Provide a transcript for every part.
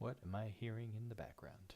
What am I hearing in the background?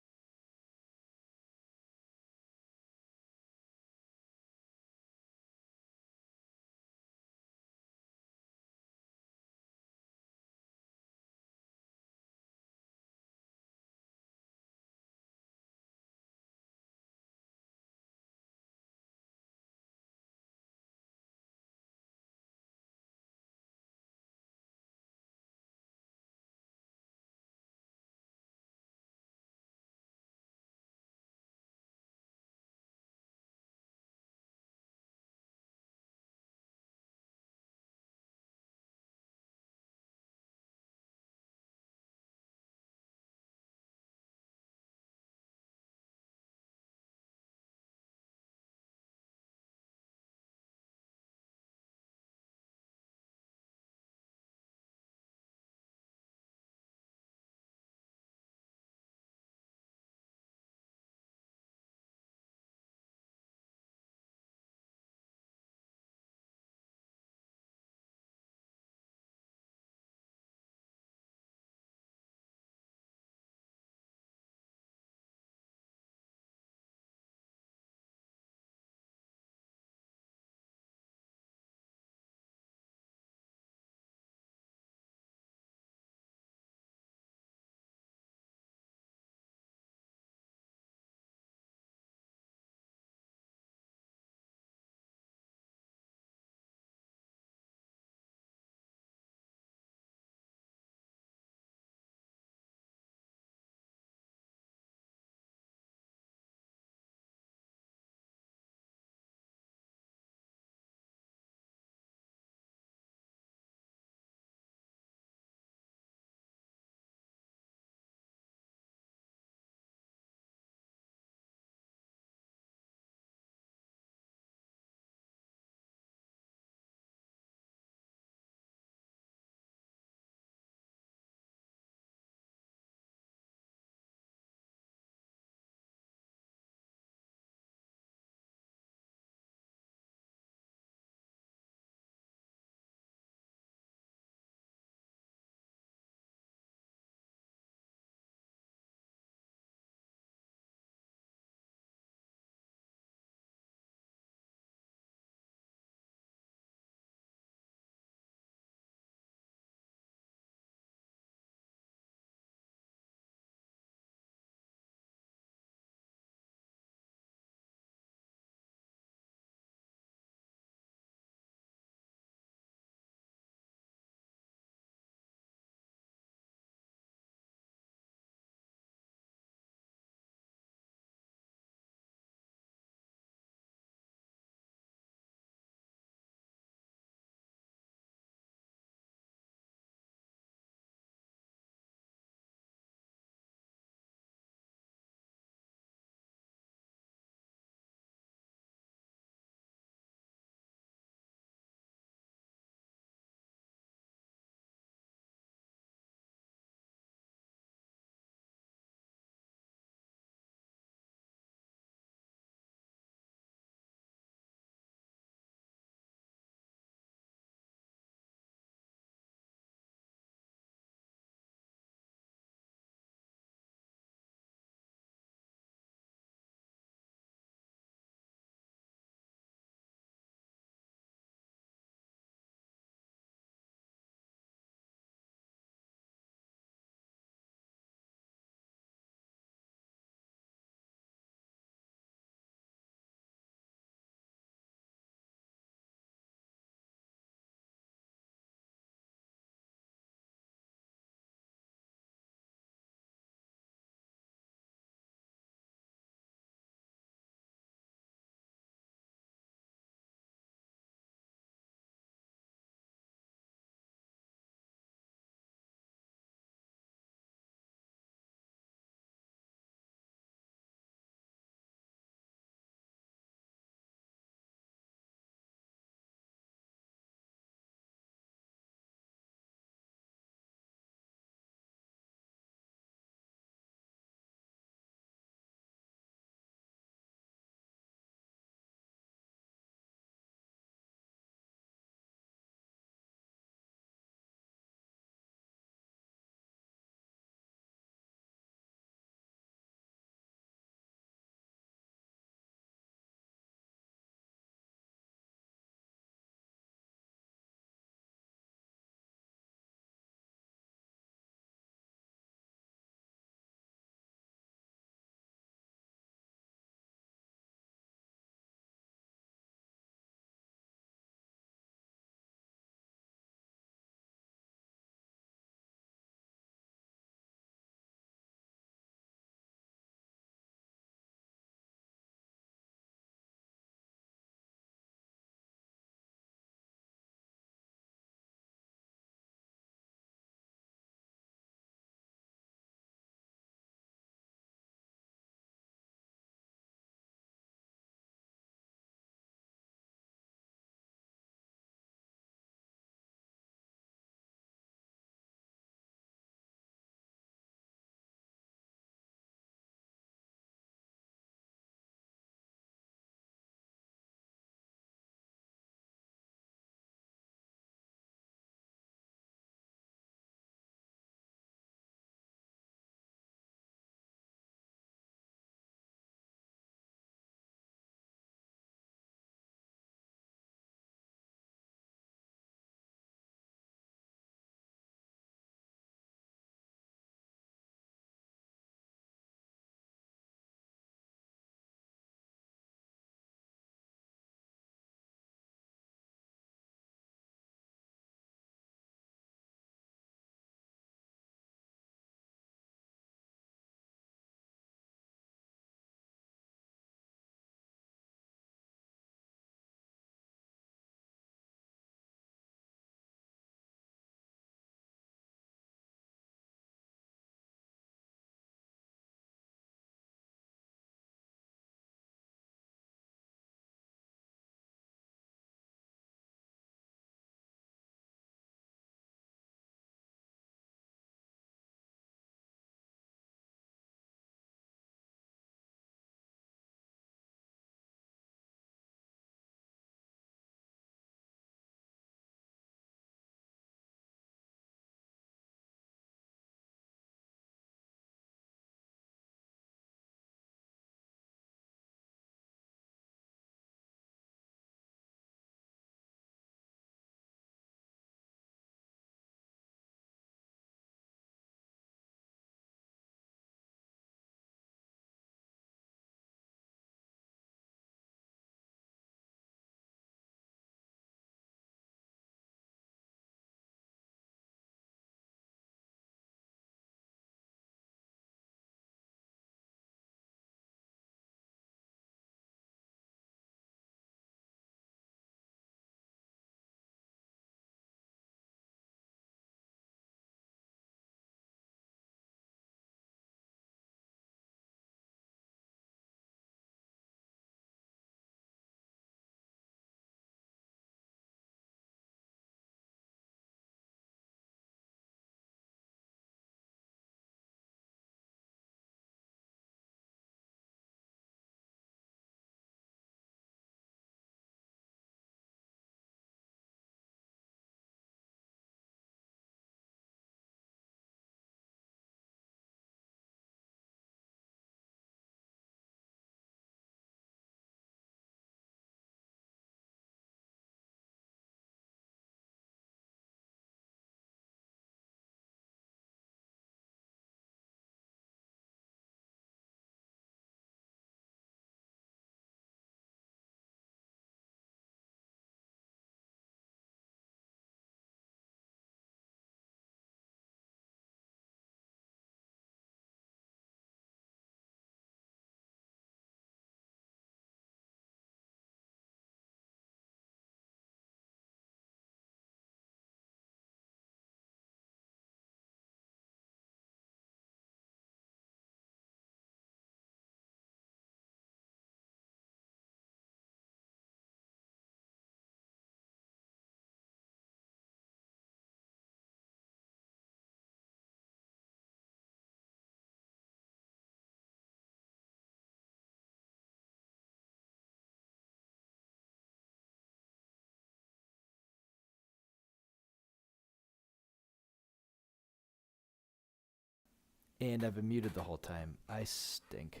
And I've been muted the whole time. I stink.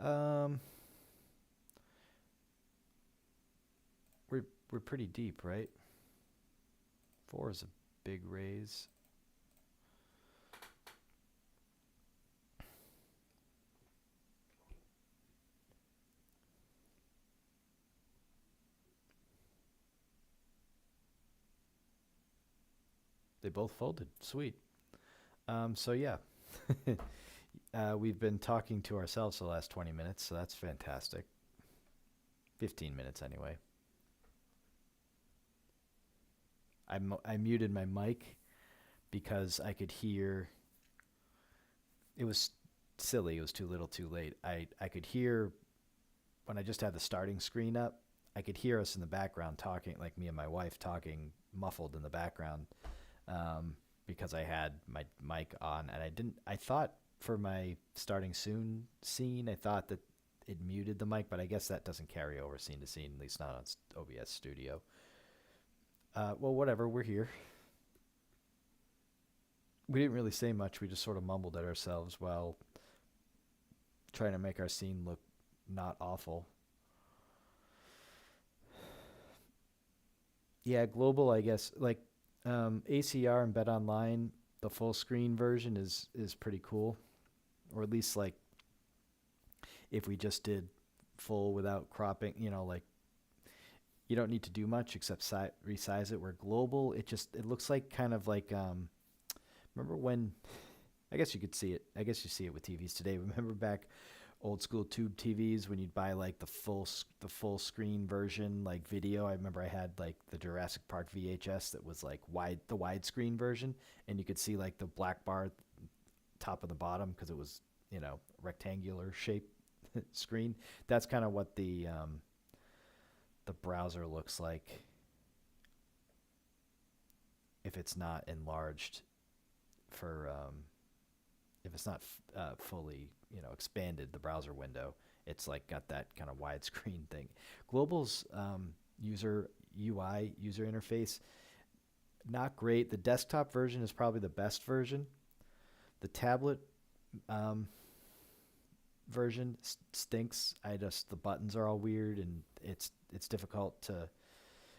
Um, we're pretty deep, right? 4 is a big raise. They both folded. Sweet. So yeah, we've been talking to ourselves for the last 20 minutes, so that's fantastic. 15 minutes anyway. I muted my mic because I could hear. It was silly. It was too little, too late. I could hear when I just had the starting screen up. I could hear us in the background talking, like me and my wife talking, muffled in the background, because I had my mic on, and I didn't. I thought for my starting soon scene, I thought that it muted the mic, but I guess that doesn't carry over scene to scene, at least not on OBS Studio. Well, whatever. We're here. We didn't really say much. We just sort of mumbled at ourselves while trying to make our scene look not awful. Yeah, global, I guess. Like ACR and Bet Online, the full screen version is pretty cool, or at least like if we just did full without cropping, like you don't need to do much except resize it. Where global, it looks like kind of like remember when, I guess you could see it. I guess you see it with TVs today. Remember back old school tube TVs when you'd buy like the full screen version, like video. I remember I had like the Jurassic Park VHS that was like the widescreen version, and you could see like the black bar top and the bottom because it was rectangular shape screen. That's kind of what the browser looks like if it's not enlarged for if it's not fully expanded, the browser window. It's like got that kind of widescreen thing. Global's user interface, not great. The desktop version is probably the best version. The tablet version stinks. The buttons are all weird, and it's difficult to,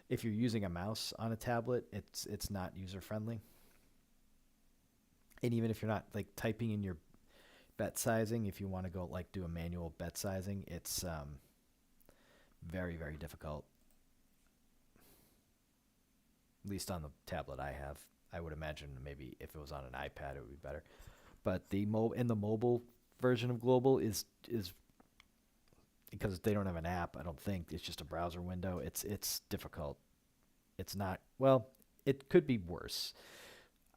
if you're using a mouse on a tablet, it's not user friendly. And even if you're not like typing in your bet sizing, if you want to go like do a manual bet sizing, it's very, very difficult. At least on the tablet I have. I would imagine maybe if it was on an iPad, it would be better. But the mobile version of Global is because they don't have an app. I don't think it's just a browser window. It's difficult. It's not, well. It could be worse.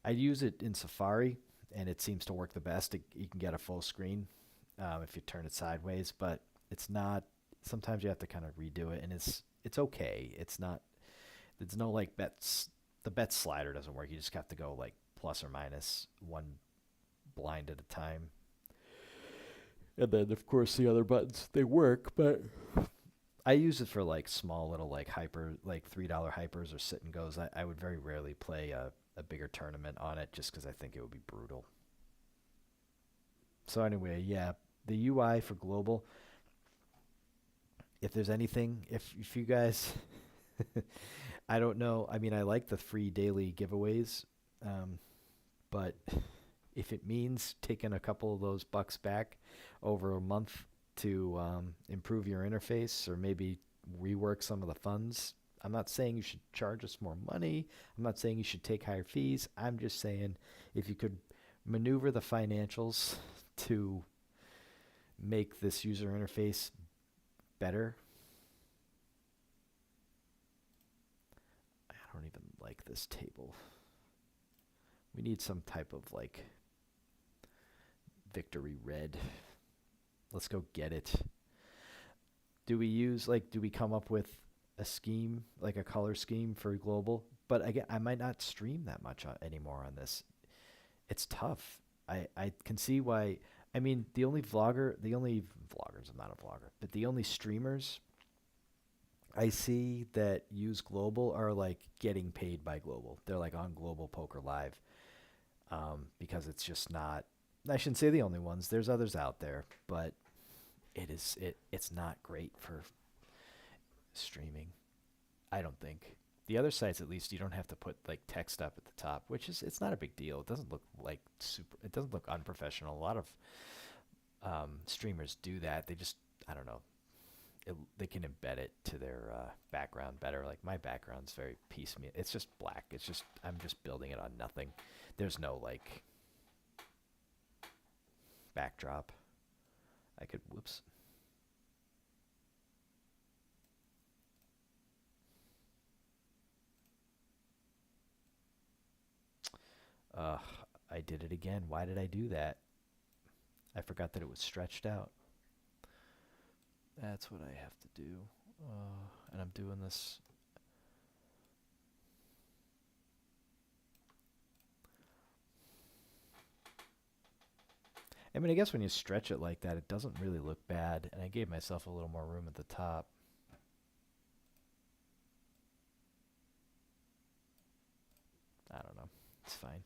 I use it in Safari, and it seems to work the best. You can get a full screen if you turn it sideways, but it's not. Sometimes you have to kind of redo it, and it's okay. It's not. There's no like bets. The bet slider doesn't work. You just have to go like plus or minus one blind at a time. And then, of course, the other buttons, they work, but I use it for like small little like $3 hypers or sit and goes. I would very rarely play a bigger tournament on it just because I think it would be brutal. So anyway, yeah, the UI for global. If there's anything, if you guys, I don't know. I mean, I like the free daily giveaways, but if it means taking a couple of those bucks back over a month to improve your interface or maybe rework some of the funds. I'm not saying you should charge us more money. I'm not saying you should take higher fees. I'm just saying if you could maneuver the financials to make this user interface better. I don't even like this table. We need some type of like victory red. Let's go get it. Do we come up with a scheme, like a color scheme for global? But again, I might not stream that much anymore on this. It's tough. I can see why I mean, I'm not a vlogger, but the only streamers I see that use Global are like getting paid by Global. They're like on Global Poker Live, because it's just not. I shouldn't say the only ones. There's others out there, but it's not great for streaming. I don't think. The other sites, at least, you don't have to put like text up at the top, which is it's not a big deal. It doesn't look like super. It doesn't look unprofessional. A lot of streamers do that. They just I don't know. They can embed it to their background better. Like my background's very piecemeal. It's just black. It's just I'm just building it on nothing. There's no like backdrop. I could whoops. Uh, I did it again. Why did I do that? I forgot that it was stretched out. That's what I have to do. And I'm doing this. I mean, I guess when you stretch it like that, it doesn't really look bad. And I gave myself a little more room at the top. I don't know. It's fine.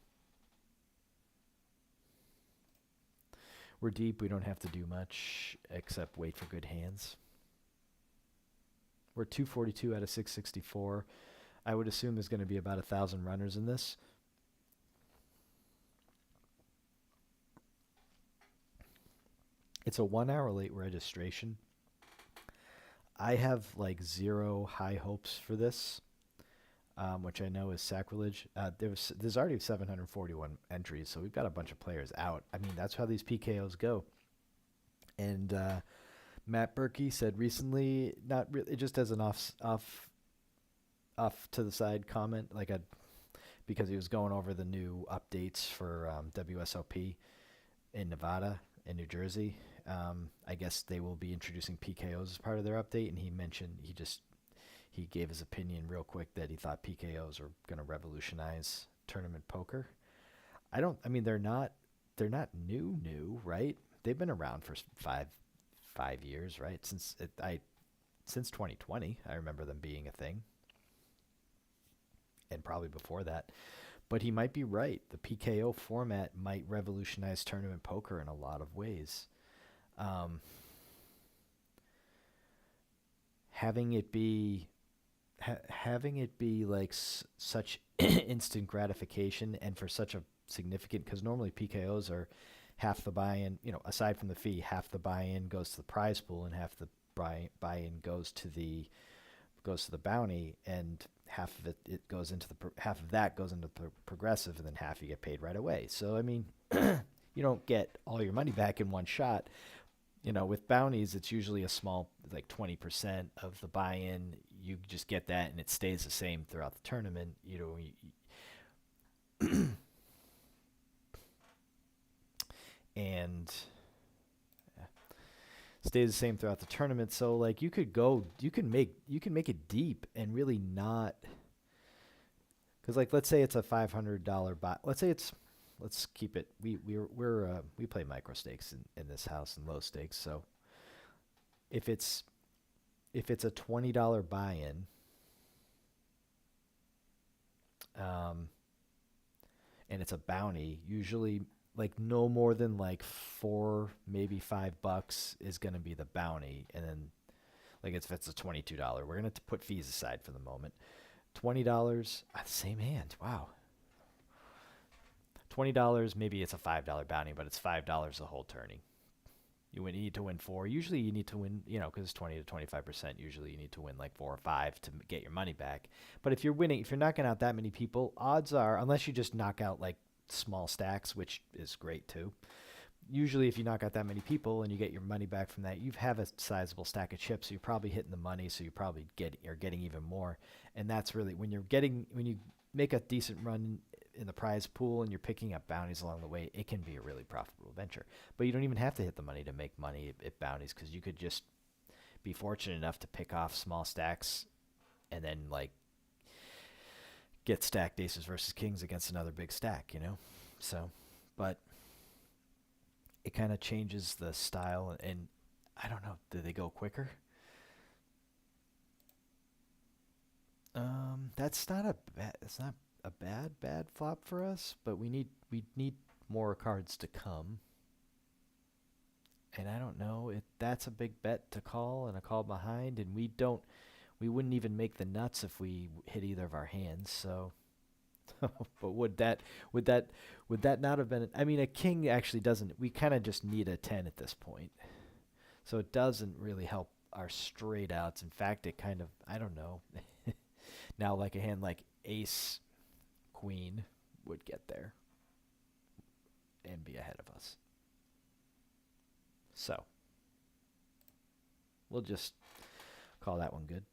We're deep. We don't have to do much except wait for good hands. We're 242 out of 664. I would assume there's going to be about 1,000 runners in this. It's a 1 hour late registration. I have like zero high hopes for this, which I know is sacrilege. There's already 741 entries, so we've got a bunch of players out. I mean, that's how these PKOs go. And Matt Berkey said recently, not really, just as an off to the side comment, because he was going over the new updates for WSOP in Nevada and New Jersey. I guess they will be introducing PKOs as part of their update, and he mentioned he gave his opinion real quick that he thought PKOs are going to revolutionize tournament poker. I mean, they're not new, right? They've been around for five years, right? Since 2020, I remember them being a thing, and probably before that. But he might be right. The PKO format might revolutionize tournament poker in a lot of ways. Um, having it be like such instant gratification, and for such a significant, because normally PKOs are half the buy-in, aside from the fee, half the buy-in goes to the prize pool and half the buy-in goes to the bounty, and half of half of that goes into the progressive, and then half you get paid right away. So I mean, you don't get all your money back in one shot. With bounties, it's usually a small, like 20% of the buy-in. You just get that, and it stays the same throughout the tournament. And stays the same throughout the tournament. So like you can make it deep and really not, because like let's say it's a $500 buy. Let's keep it. We play micro stakes in this house and low stakes. So if it's a $20 buy-in, and it's a bounty, usually like no more than like $4, maybe $5 is going to be the bounty, and then like if it's a $22, we're going to put fees aside for the moment. $20, same hand. Wow. $20, maybe it's a $5 bounty, but it's $5 the whole tourney. You need to win 4. Usually you need to win, because it's 20 to 25%. Usually you need to win like 4 or 5 to get your money back. But if you're knocking out that many people, odds are, unless you just knock out like small stacks, which is great too. Usually if you knock out that many people and you get your money back from that, you have a sizable stack of chips. So you're probably hitting the money. So you probably are getting even more. And that's really when you make a decent run in the prize pool and you're picking up bounties along the way, it can be a really profitable venture. But you don't even have to hit the money to make money at bounties, because you could just be fortunate enough to pick off small stacks and then like get stacked aces versus kings against another big stack, So, but it kind of changes the style, and I don't know, do they go quicker? That's not a bad. It's not a bad flop for us, but we need more cards to come. And I don't know if that's a big bet to call and a call behind, and we wouldn't even make the nuts if we hit either of our hands. So, but would that would that not have been? I mean, a king actually doesn't. We kind of just need a 10 at this point, so it doesn't really help our straight outs. In fact, it kind of, I don't know. Now, like a hand like ace queen would get there and be ahead of us. So we'll just call that one good.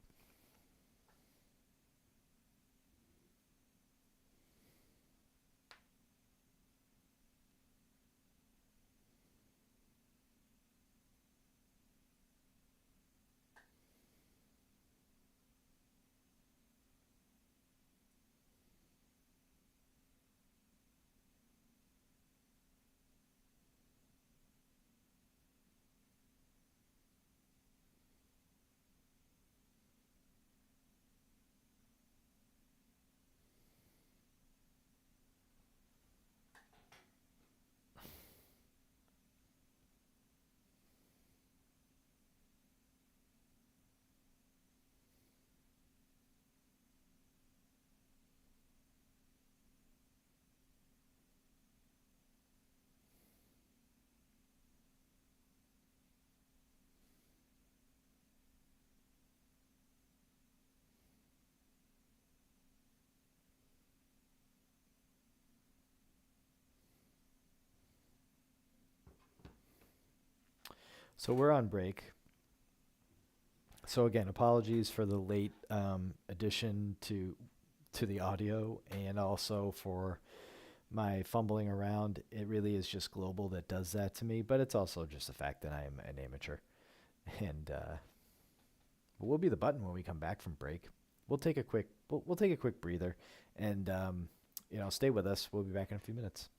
So we're on break. So again, apologies for the late addition to the audio, and also for my fumbling around. It really is just global that does that to me, but it's also just the fact that I am an amateur. And we'll be the button when we come back from break. We'll take a quick breather, and stay with us. We'll be back in a few minutes.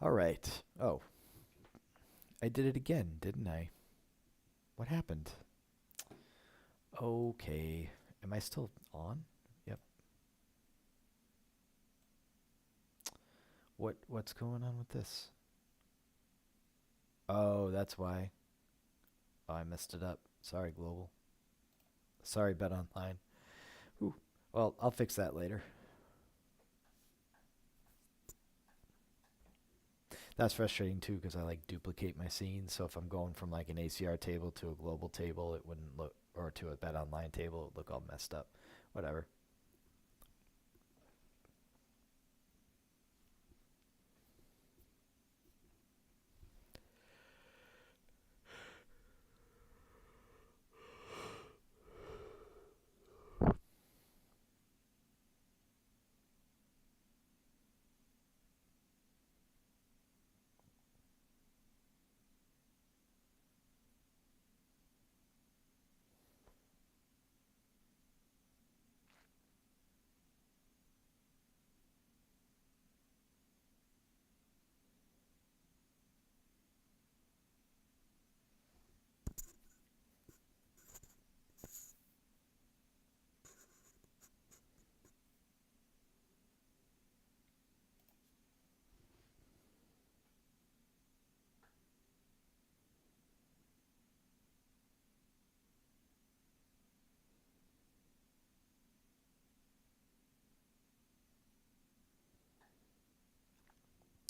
All right. Oh, I did it again, didn't I? What happened? Okay. Am I still on? Yep. What's going on with this? Oh, that's why. Oh, I messed it up. Sorry, Global. Sorry, Bet Online. Ooh. Well, I'll fix that later. That's frustrating too because I like duplicate my scenes. So if I'm going from like an ACR table to a global table, it wouldn't look, or to a Bet Online table, it would look all messed up. Whatever.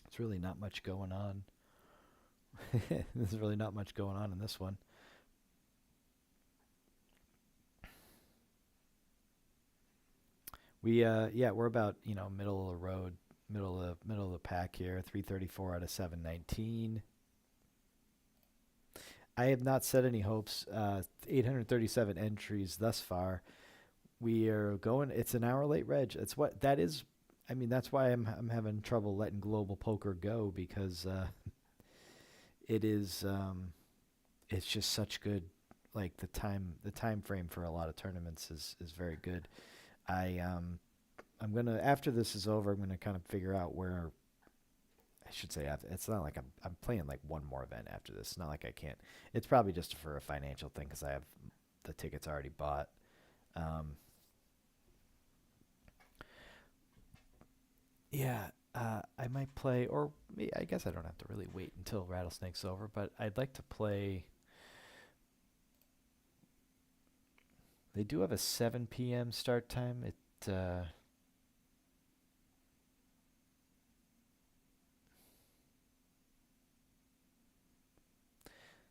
It's really not much going on. There's really not much going on in this one. Yeah, we're about middle of the road, middle of the pack here. 334 out of 719. I have not set any hopes. 837 entries thus far. We are going. It's an hour late, Reg. It's what that is. I mean, that's why I'm having trouble letting global poker go because it is. It's just such good. Like the time frame for a lot of tournaments is very good. I'm gonna after this is over, I'm gonna kind of figure out where I should say after. It's not like I'm playing like one more event after this. It's not like I can't. It's probably just for a financial thing because I have the tickets already bought. Um, yeah, I might play, or I guess I don't have to really wait until Rattlesnake's over, but I'd like to play. They do have a 7 p.m. start time.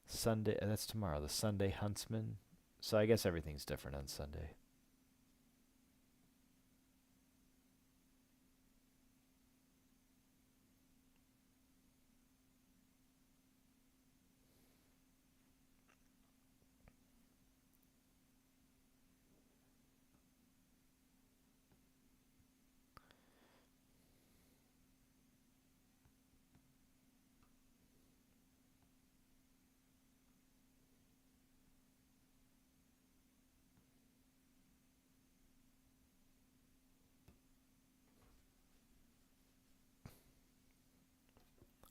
Sunday. That's tomorrow. The Sunday Huntsman. So I guess everything's different on Sunday.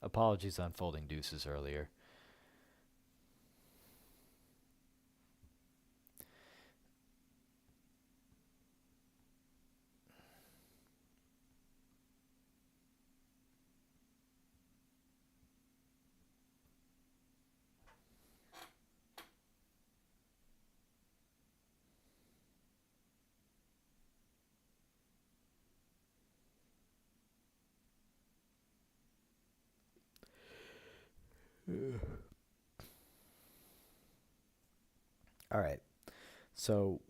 Apologies on folding deuces earlier. All right. So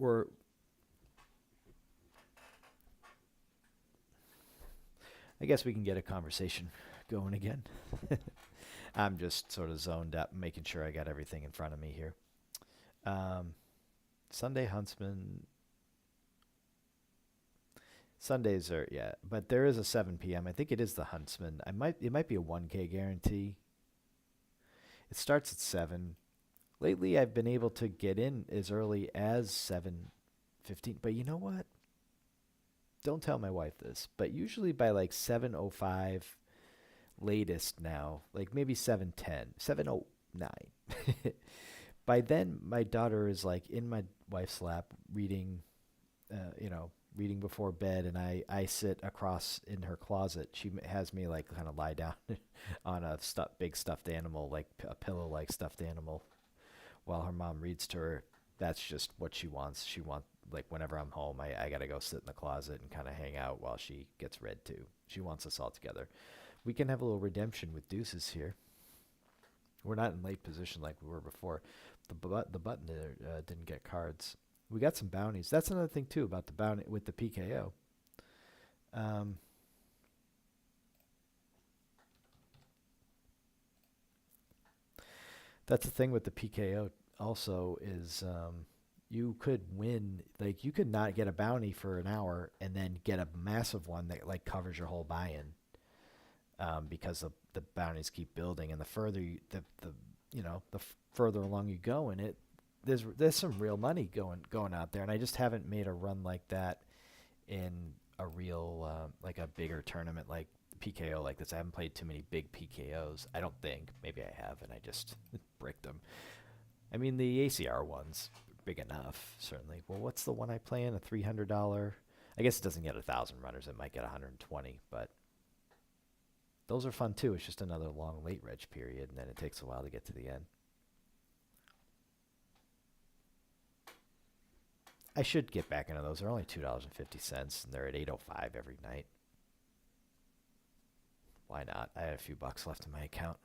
I guess we can get a conversation going again. I'm just sort of zoned out, making sure I got everything in front of me here. Um, Sunday Huntsman. Sundays are yeah, but there is a 7 p.m. I think it is the Huntsman. It might be a 1K guarantee. It starts at 7. Lately I've been able to get in as early as 7:15, but you know what? Don't tell my wife this, but usually by like 7:05, latest now, like maybe 7:10, 7:09. By then, my daughter is like in my wife's lap reading, reading before bed, and I sit across in her closet. Has me like kind of lie down on a big stuffed animal, like a pillow like stuffed animal, while her mom reads to her. That's just what she wants. She wants, like, whenever I'm home, I gotta go sit in the closet and kind of hang out while she gets read to. She wants us all together. We can have a little redemption with deuces here. We're not in late position like we were before. The button there didn't get cards. We got some bounties. That's another thing too about the bounty with the PKO. Um, that's the thing with the PKO also is you could win, like you could not get a bounty for an hour and then get a massive one that like covers your whole buy-in, because the bounties keep building, and the further the further along you go in it, there's some real money going out there, and I just haven't made a run like that in a real like a bigger tournament like PKO like this. I haven't played too many big PKOs. I don't think. Maybe I have, and I just bricked them. I mean, the ACR one's big enough, certainly. Well, what's the one I play in? A $300. I guess it doesn't get 1,000 runners. It might get 120, but those are fun too. It's just another long late reg period, and then it takes a while to get to the end. I should get back into those. They're only $2.50, and they're at 8.05 every night. Why not? I had a few bucks left in my account.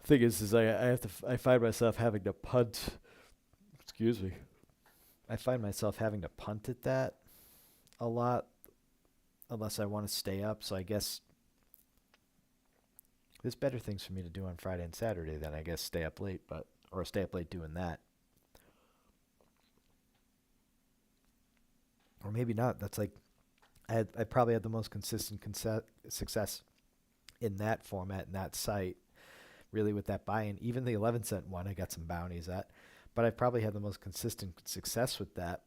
Thing is I find myself having to punt. Excuse me. I find myself having to punt at that a lot, unless I want to stay up. So I guess there's better things for me to do on Friday and Saturday than I guess stay up late, or stay up late doing that. Or maybe not. That's like I probably had the most consistent success in that format and that site, really, with that buy-in. Even the 11-cent one, I got some bounties at, but I've probably had the most consistent success with that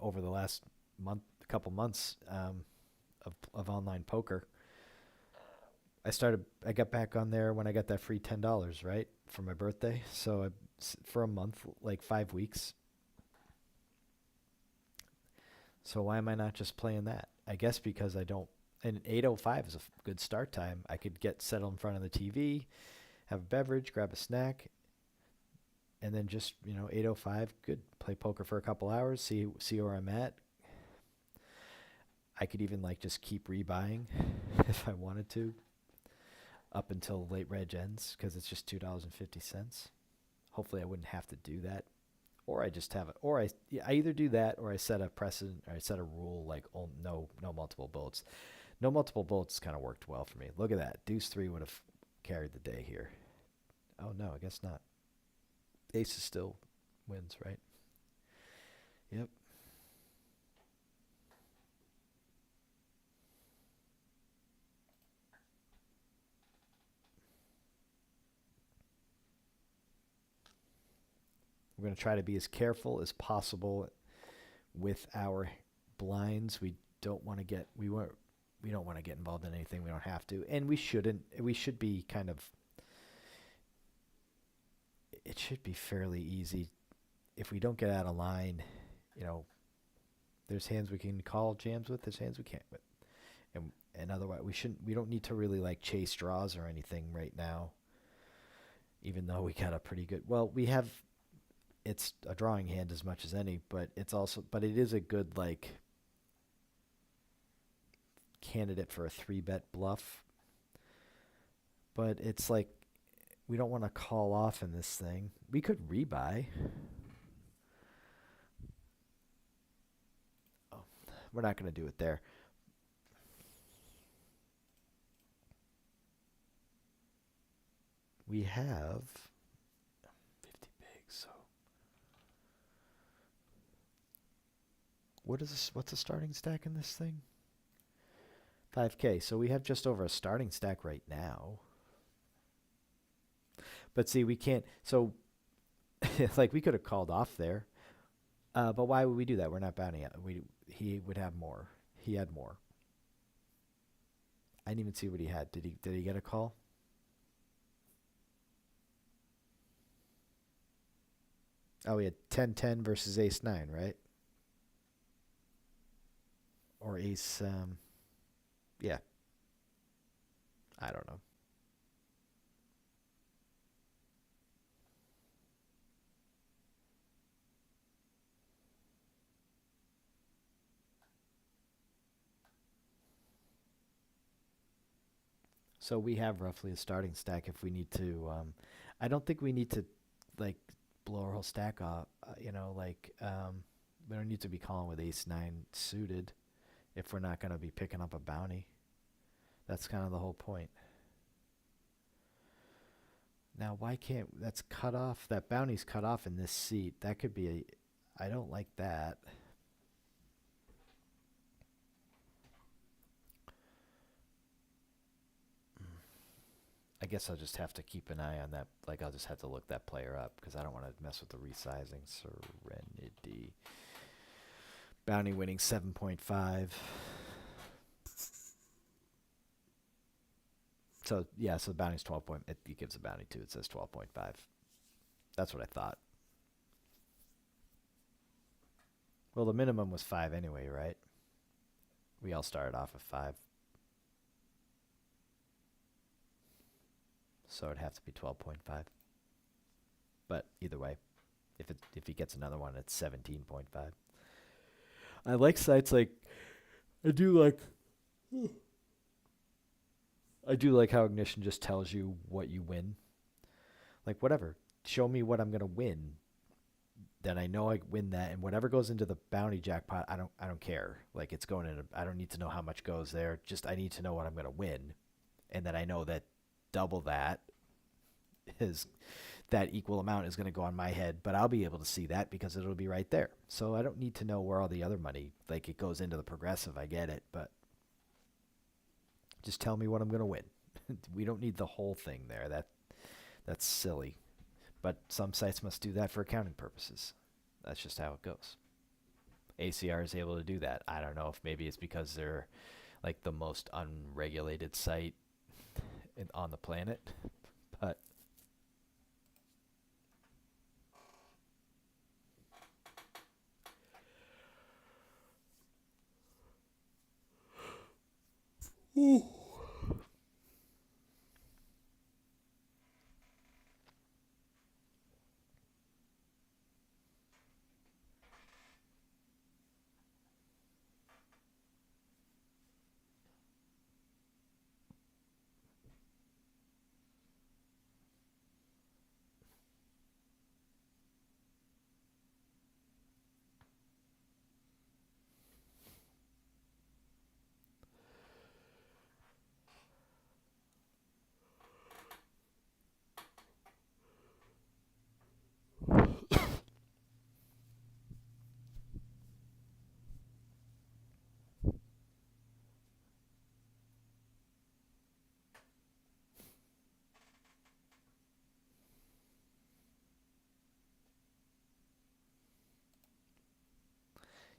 over the last couple months of online poker. I got back on there when I got that free $10, right, for my birthday. So for a month, like 5 weeks. So why am I not just playing that? I guess because I don't. And 8:05 is a good start time. I could get settled in front of the TV, have a beverage, grab a snack, and then just 8:05, good. Play poker for a couple hours, see where I'm at. I could even like just keep rebuying if I wanted to, up until late reg ends, because it's just $2.50. Hopefully, I wouldn't have to do that. Or I just have it, or I either do that, or I set a precedent, or I set a rule like, oh, no multiple bullets. No multiple bullets kind of worked well for me. Look at that. Deuce 3 would have carried the day here. Oh, no, I guess not. Ace still wins, right? Yep. We're going to try to be as careful as possible with our blinds. We don't want to get involved in anything we don't have to, and we shouldn't. We should be kind of. It should be fairly easy if we don't get out of line. There's hands we can call jams with. There's hands we can't with, and otherwise we shouldn't. We don't need to really like chase draws or anything right now. Even though we got a pretty good. Well, we have. It's a drawing hand as much as any, but it is a good like candidate for a 3-bet bluff. But it's like we don't want to call off in this thing. We could rebuy. Oh, we're not going to do it there. We have 50 bigs, so what's the starting stack in this thing? 5K. So we have just over a starting stack right now. But see, we can't. So, like, we could have called off there. But why would we do that? We're not bounty. He would have more. He had more. I didn't even see what he had. Did he get a call? Oh, he had 10-10 versus ace 9, right? Or ace yeah, I don't know. So we have roughly a starting stack if we need to. I don't think we need to like blow our whole stack off. We don't need to be calling with ace 9 suited if we're not going to be picking up a bounty. That's kind of the whole point. Now, why can't that's cut off? That bounty's cut off in this seat. That could be a. I don't like that. I guess I'll just have to keep an eye on that. Like, I'll just have to look that player up because I don't want to mess with the resizing. Serenity. Bounty winning 7.5. So, yeah, so the bounty's 12 point. It gives a bounty too. It says 12.5. That's what I thought. Well, the minimum was 5 anyway, right? We all started off with 5. So it'd have to be 12.5. But either way, if he gets another one, it's 17.5. I like sites like I do like I do like how Ignition just tells you what you win. Like whatever, show me what I'm gonna win. Then I know I win that, and whatever goes into the bounty jackpot, I don't care. Like it's going in. I don't need to know how much goes there. Just I need to know what I'm gonna win, and then I know that double that is that equal amount is going to go on my head, but I'll be able to see that because it'll be right there. So I don't need to know where all the other money, like it goes into the progressive. I get it, but just tell me what I'm going to win. We don't need the whole thing there. That's silly. But some sites must do that for accounting purposes. That's just how it goes. ACR is able to do that. I don't know if maybe it's because they're like the most unregulated site on the planet, but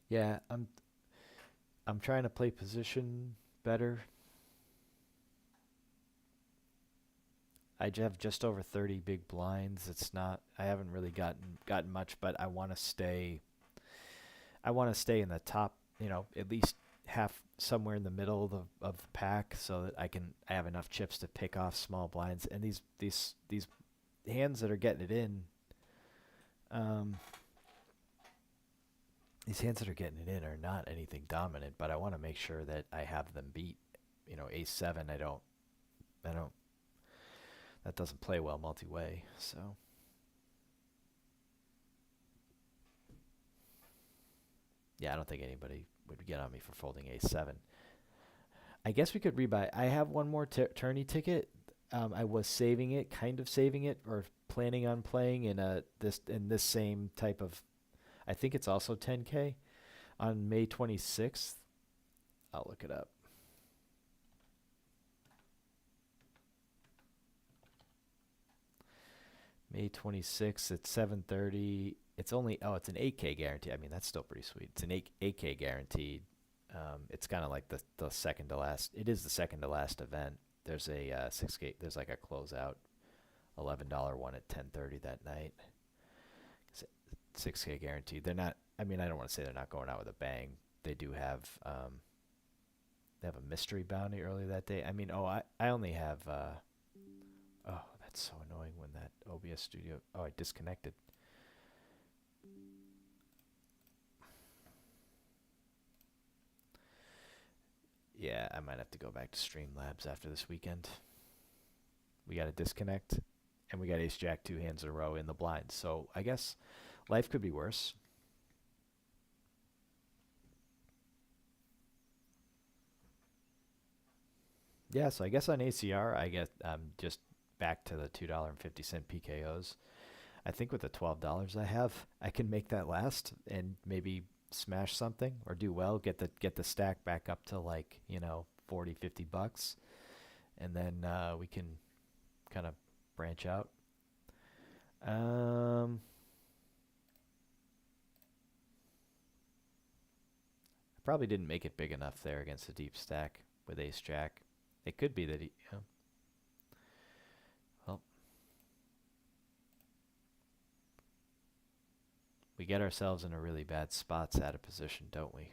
yeah, I'm trying to play position better. Have just over 30 big blinds. It's not. I haven't really gotten much, but I want to stay. I want to stay in the top. At least half somewhere in the middle of the pack, so that I have enough chips to pick off small blinds. And these hands that are getting it in. Um, these hands that are getting it in are not anything dominant, but I want to make sure that I have them beat. Ace 7. I don't. That doesn't play well multi-way, so. Yeah, I don't think anybody would get on me for folding ace 7. I guess we could rebuy. I have one more tourney ticket. I was saving it, kind of saving it, or planning on playing in this same type of. I think it's also 10K on May 26th. I'll look it up. May 26th at 7:30. It's only it's an 8K guarantee. I mean, that's still pretty sweet. It's an 8K guaranteed. It's kind of like the second to last. It is the second to last event. There's a 6K. There's like a closeout $11 one at 10:30 that night. 6K guaranteed. They're not. I mean, I don't want to say they're not going out with a bang. They do have. They have a mystery bounty early that day. I mean, I only have. Oh, that's so annoying when that OBS studio. Oh, I disconnected. Yeah, I might have to go back to Streamlabs after this weekend. We got to disconnect, and we got Ace Jack 2 hands in a row in the blinds. So I guess life could be worse. Yeah, so I guess on ACR, I get just back to the $2.50 PKOs. I think with the $12 I have, I can make that last and maybe smash something or do well, get the stack back up to like, 40, $50, and then we can kind of branch out. I probably didn't make it big enough there against the deep stack with Ace Jack. It could be that well, we get ourselves in a really bad spots out of position, don't we?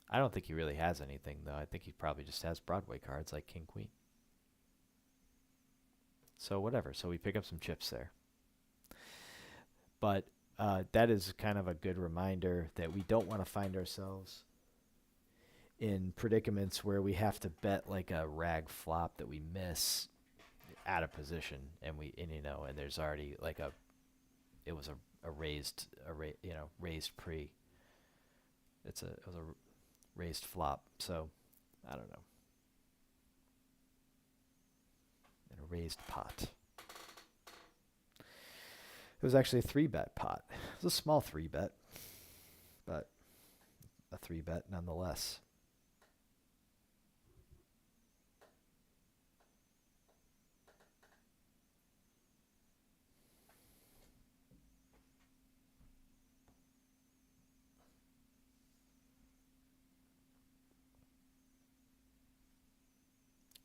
I don't think he really has anything, though. I think he probably just has Broadway cards like King Queen. So whatever. So we pick up some chips there. But that is kind of a good reminder that we don't want to find ourselves in predicaments where we have to bet like a rag flop that we miss out of position, and there's already like it was a raised pre. It was a raised flop. So I don't know. And a raised pot. It was actually a 3-bet pot. It was a small 3-bet, but a 3-bet nonetheless.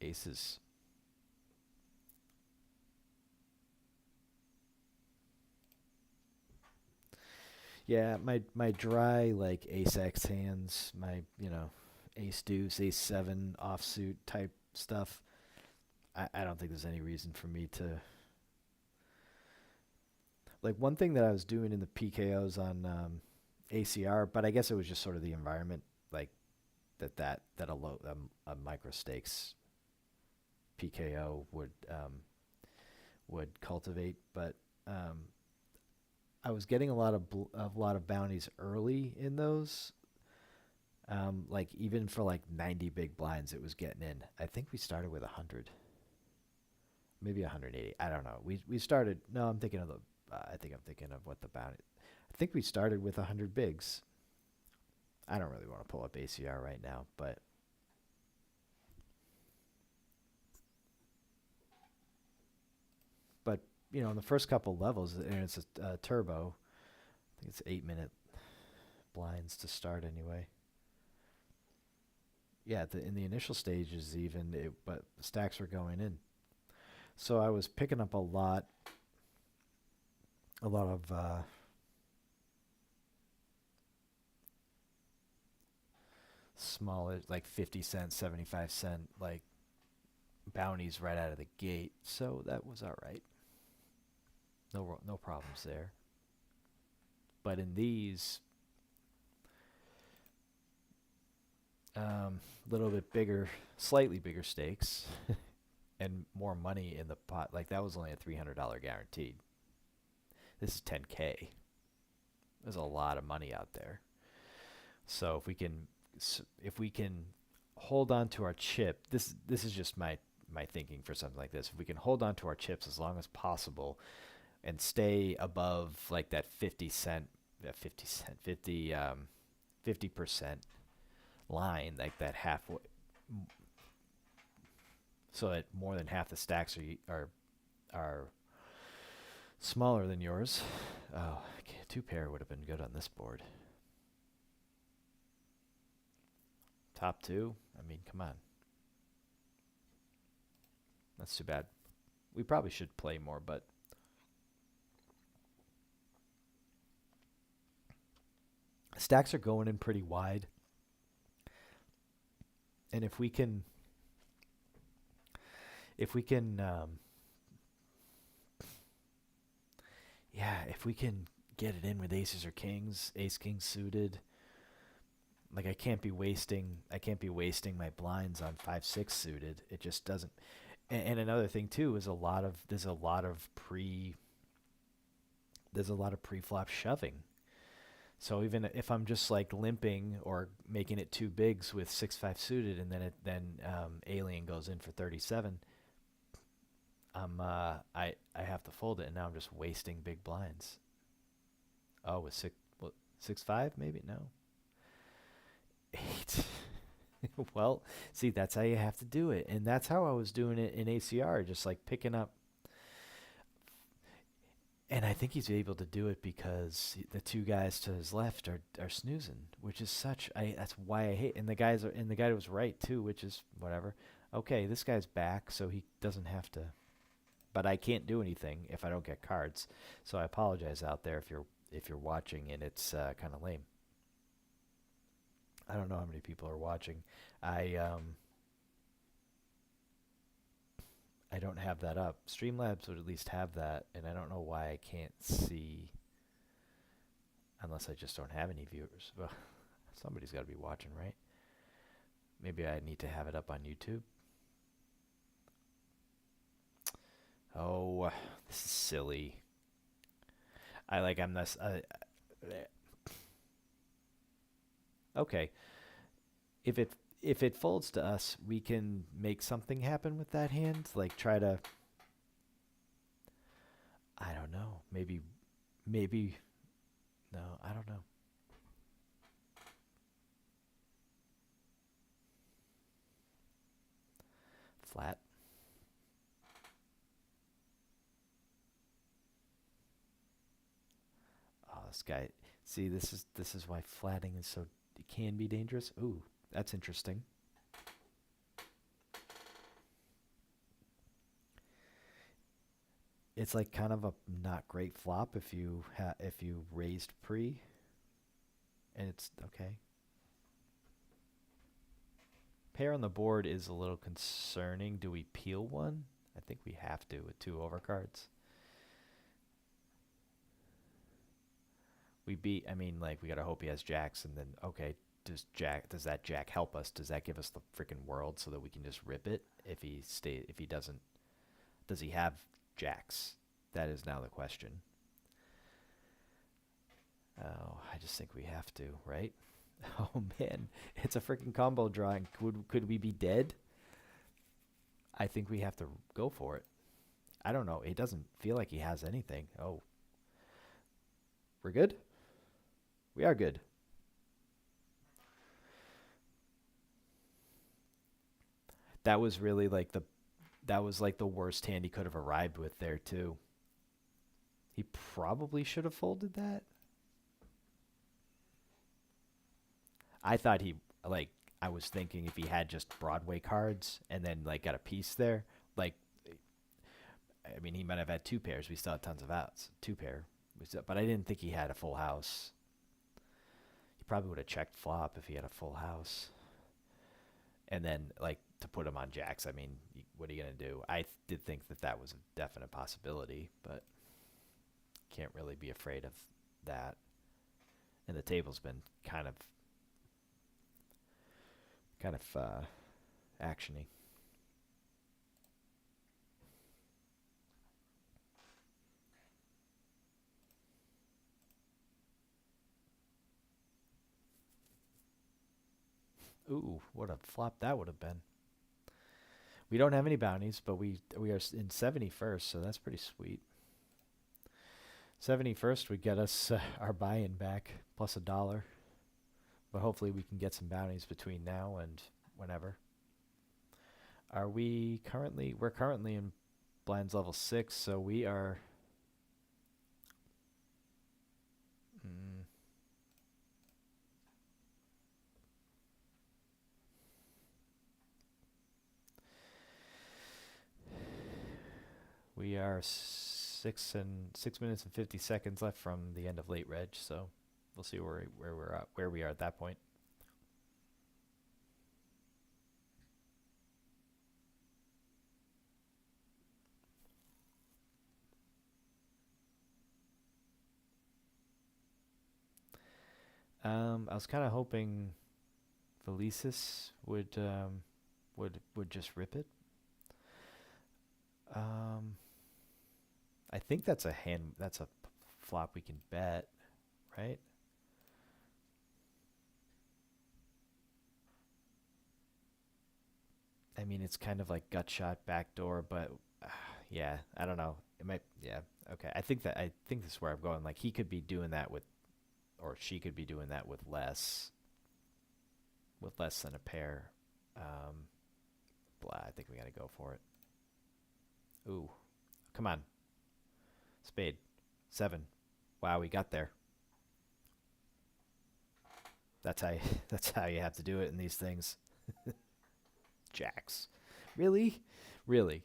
Aces. Yeah, my dry like ace X hands, my ace deuce, ace seven offsuit type stuff. I don't think there's any reason for me to like one thing that I was doing in the PKOs on ACR, but I guess it was just sort of the environment like that a micro stakes PKO would cultivate, but I was getting a lot of bounties early in those. Like even for like 90 big blinds, it was getting in. I think we started with 100, maybe 180. I don't know. We started. No, I'm thinking of the. I think I'm thinking of what the bounty. I think we started with 100 bigs. I don't really want to pull up ACR right now, but in the first couple levels, and it's a turbo. I think it's 8-minute blinds to start anyway. Yeah, in the initial stages even, but stacks were going in. So I was picking up a lot of smaller, like 50 cent, 75 cent, like bounties right out of the gate. So that was all right. No problems there. But in these, little bit bigger, slightly bigger stakes, and more money in the pot. Like that was only a $300 guaranteed. This is 10K. There's a lot of money out there. So if we can hold on to our chip, this is just my thinking for something like this. If we can hold on to our chips as long as possible and stay above like that 50% line, like that halfway, so that more than half the stacks are smaller than yours. Oh, okay, 2 pair would have been good on this board. Top two? I mean, come on. That's too bad. We probably should play more, but stacks are going in pretty wide. And if we can, yeah, if we can get it in with aces or kings, ace king suited, like I can't be wasting my blinds on 5-6 suited. It just doesn't. And another thing too is there's a lot of pre-flop shoving. So even if I'm just like limping or making it two bigs with 6-5 suited, and then alien goes in for 37, I have to fold it, and now I'm just wasting big blinds. Oh, with 6-5 maybe no 8. Well, see, that's how you have to do it, and that's how I was doing it in ACR, just like picking up. And I think he's able to do it because the two guys to his left are snoozing, which is such. That's why I hate. And the guy was right too, which is whatever. Okay, this guy's back, so he doesn't have to. But I can't do anything if I don't get cards. So I apologize out there if you're watching and it's kind of lame. I don't know how many people are watching. I um I don't have that up. Streamlabs would at least have that, and I don't know why I can't see unless I just don't have any viewers. Well, somebody's got to be watching, right? Maybe I need to have it up on YouTube. Oh, this is silly. I'm this. Okay, if it folds to us, we can make something happen with that hand. Like try to. I don't know. Maybe. No, I don't know. Flat. Oh, this guy. See, this is why flatting is so. It can be dangerous. Ooh, that's interesting. It's like kind of a not great flop if you raised pre, and it's okay. Pair on the board is a little concerning. Do we peel one? I think we have to with two overcards. I mean, like, we gotta hope he has jacks, and then, okay, does that jack help us? Does that give us the freaking world so that we can just rip it if he doesn't, does he have jacks? That is now the question. Oh, I just think we have to, right? Oh man, it's a freaking combo drawing. Could we be dead? I think we have to go for it. I don't know. It doesn't feel like he has anything. Oh, we're good? We are good. That was really like the worst hand he could have arrived with there too. He probably should have folded that. I thought like I was thinking if he had just Broadway cards and then like got a piece there, like I mean he might have had two pairs. We still had tons of outs. Two pair. But I didn't think he had a full house. He probably would have checked flop if he had a full house. And then like to put him on jacks, I mean, what are you going to do? I did think that was a definite possibility, but can't really be afraid of that. And the table's been kind of actiony. Ooh, what a flop that would have been. We don't have any bounties, but we are in 71st, so that's pretty sweet. 71st would get us our buy-in back plus $1. But hopefully we can get some bounties between now and whenever. We're currently in blinds level 6, so we are are 6 minutes and 50 seconds left from the end of late reg, so we'll see where we are at that point. I was kind of hoping Felicis would just rip it. I think that's a flop we can bet, right? I mean, it's kind of like gut shot backdoor, but yeah, I don't know. It might, yeah, okay. I think this is where I'm going. Like he could be doing that with, or she could be doing that with less than a pair. Um, I think we got to go for it. Ooh, come on, spade, 7. Wow, we got there. That's how that's how you have to do it in these things. Jacks, really, really.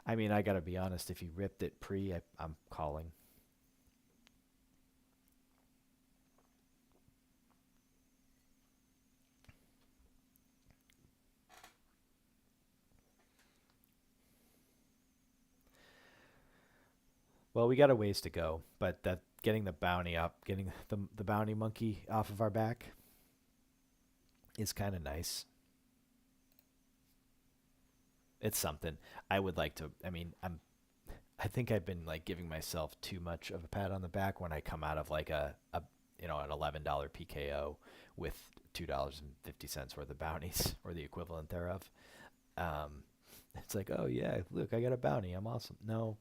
I mean, I gotta be honest. If you ripped it pre, I'm calling. Well, we got a ways to go, but that getting the bounty up, getting the bounty monkey off of our back is kind of nice. It's something. I would like to. I mean, I think I've been like giving myself too much of a pat on the back when I come out of like a an $11 PKO with $2.50 worth of bounties or the equivalent thereof. Um, it's like, oh yeah, look, I got a bounty. I'm awesome. No,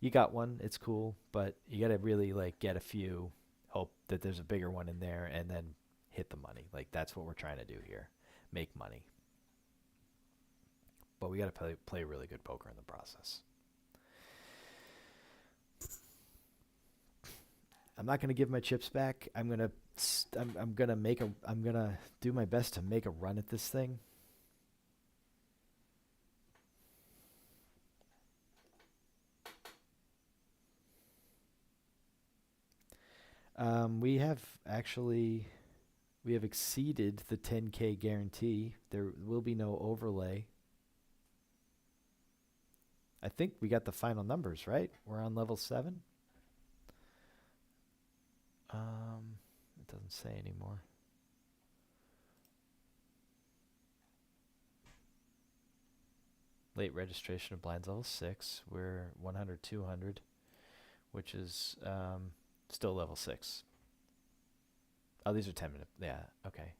you got one. It's cool, but you got to really like get a few, hope that there's a bigger one in there, and then hit the money. Like that's what we're trying to do here, make money. But we got to play really good poker in the process. I'm not going to give my chips back. I'm going to I'm going to do my best to make a run at this thing. We have actually we have exceeded the 10K guarantee. There will be no overlay. I think we got the final numbers, right? We're on level 7. It doesn't say anymore. Late registration of blinds level 6. We're 100, 200, which is still level 6. Oh, these are 10-minute. Yeah, okay.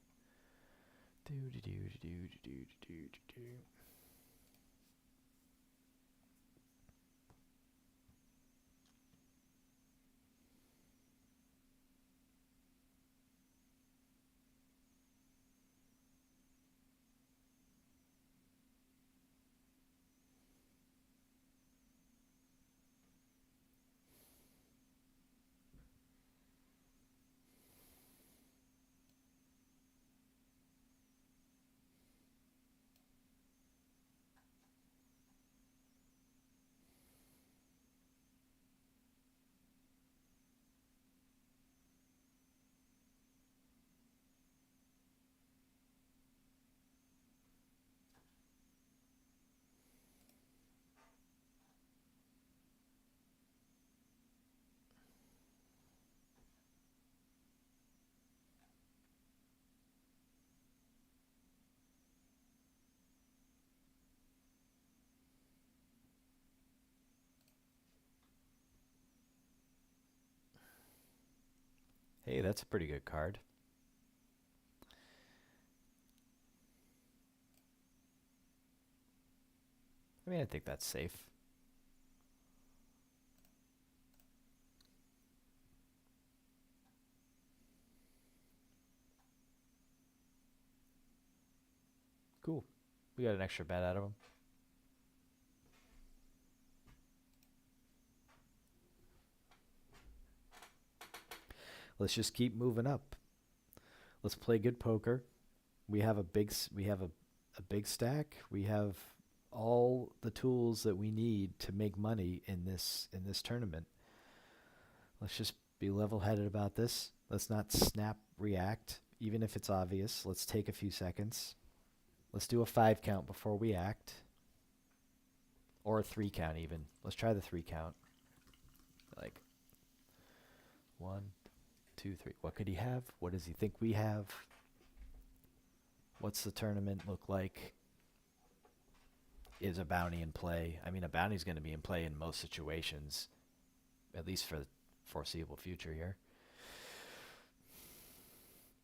Hey, that's a pretty good card. I mean, I think that's safe. Cool. We got an extra bet out of him. Let's just keep moving up. Let's play good poker. We have a big stack. We have all the tools that we need to make money in this tournament. Let's just be level-headed about this. Let's not snap react, even if it's obvious. Let's take a few seconds. Let's do a 5 count before we act, or a 3 count even. Let's try the 3 count. Like 1, 2, 3. What could he have? What does he think we have? What's the tournament look like? Is a bounty in play? I mean, a bounty's going to be in play in most situations, at least for the foreseeable future here.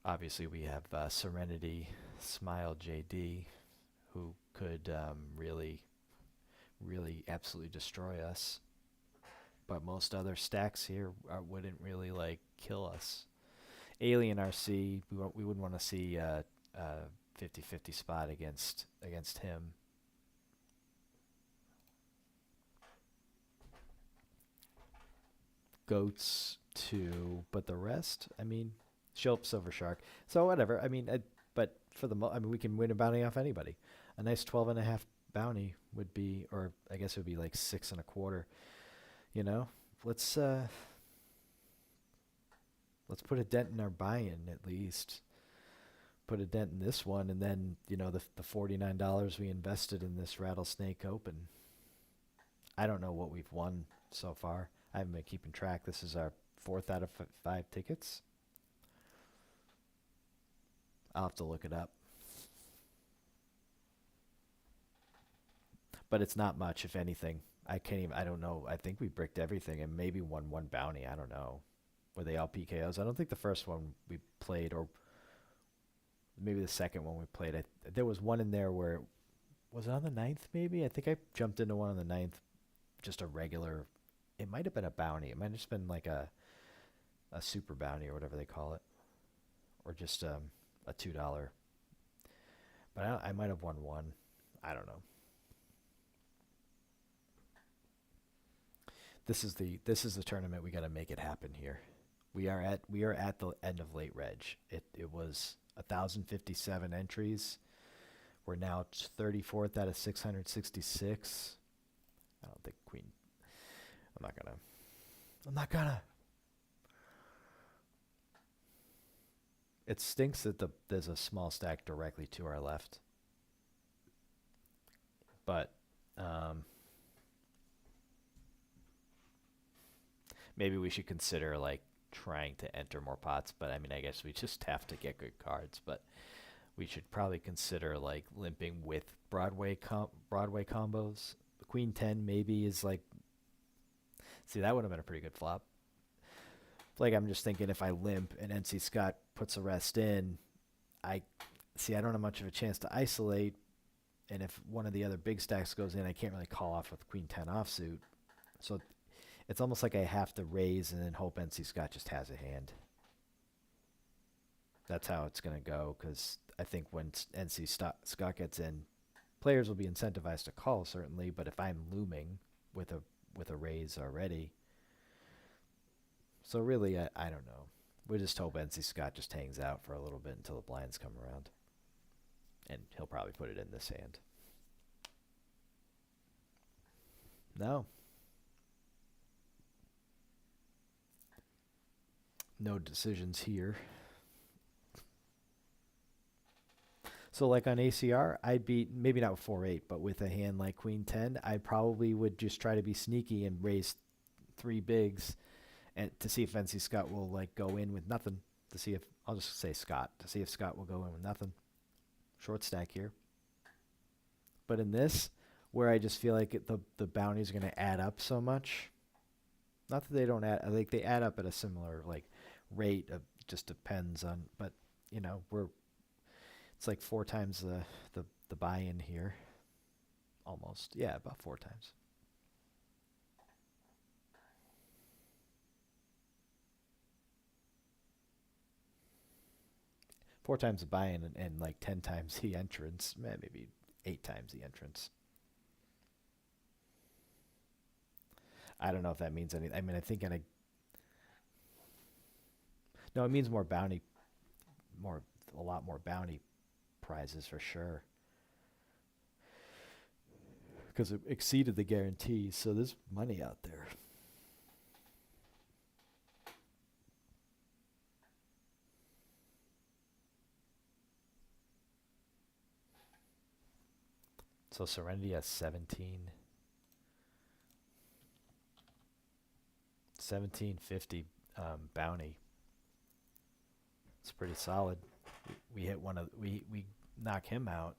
Obviously, we have Serenity, Smile JD, who could really, really absolutely destroy us. But most other stacks here wouldn't really like kill us. Alien RC, we wouldn't want to see 50-50 spot against him. Goats too, but the rest, I mean, Shilp, Silver Shark. So whatever. I mean, but for the I mean, we can win a bounty off anybody. A nice 12.5 bounty would be, or I guess it would be like 6.25. You know, let's put a dent in our buy-in at least. Put a dent in this one, and then the $49 we invested in this Rattlesnake Open. I don't know what we've won so far. I haven't been keeping track. This is our 4th out of 5 tickets. I'll have to look it up. But it's not much, if anything. I don't know. I think we bricked everything and maybe won one bounty. I don't know. Were they all PKOs? I don't think the first one we played, or maybe the second one we played. There was one in there where, was it on the 9th maybe? I think I jumped into one on the 9th, just a regular. It might have been a bounty. It might have just been like a super bounty or whatever they call it. Or just a $2. But I might have won one. I don't know. This is the tournament. We got to make it happen here. We are at the end of late reg. It was 1,057 entries. We're now 34th out of 666. I don't think Queen. I'm not gonna. It stinks that there's a small stack directly to our left. But maybe we should consider like trying to enter more pots. But I mean, I guess we just have to get good cards. But we should probably consider like limping with Broadway combos. The Queen 10 maybe is like. See, that would have been a pretty good flop. Like, I'm just thinking if I limp and NC Scott puts a rest in, I don't have much of a chance to isolate. And if one of the other big stacks goes in, I can't really call off with Queen 10 offsuit. So it's almost like I have to raise and then hope NC Scott just has a hand. That's how it's going to go, because I think when NC Scott gets in, players will be incentivized to call, certainly, but if I'm looming with a raise already. So really, I don't know. We just hope NC Scott just hangs out for a little bit until the blinds come around. And he'll probably put it in this hand. No. No decisions here. So like on ACR, I'd be, maybe not with 4-8, but with a hand like Queen 10, I probably would just try to be sneaky and raise 3 bigs and to see if NC Scott will like go in with nothing. To see if, I'll just say Scott, to see if Scott will go in with nothing. Short stack here. But in this, where I just feel like the bounties are going to add up so much. Not that they don't add, like they add up at a similar like rate. Of just depends on, but it's like 4 times the buy-in here. Almost. Yeah, about 4 times. Four times the buy-in and like 10 times the entrance. Maybe 8 times the entrance. I don't know if that means anything. I mean, I think no, it means more bounty, a lot more bounty prizes for sure. because it exceeded the guarantee. So there's money out there. So Serenity has 17. 1750 bounty. It's pretty solid. We hit one of we knock him out.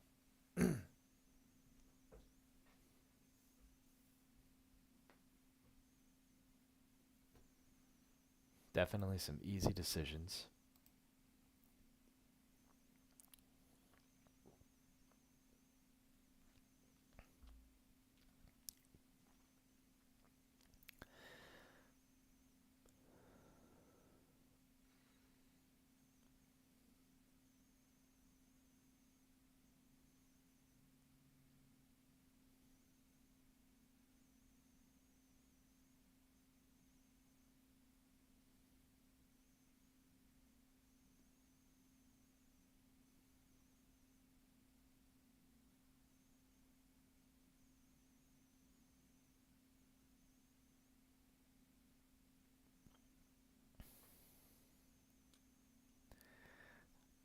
Definitely some easy decisions.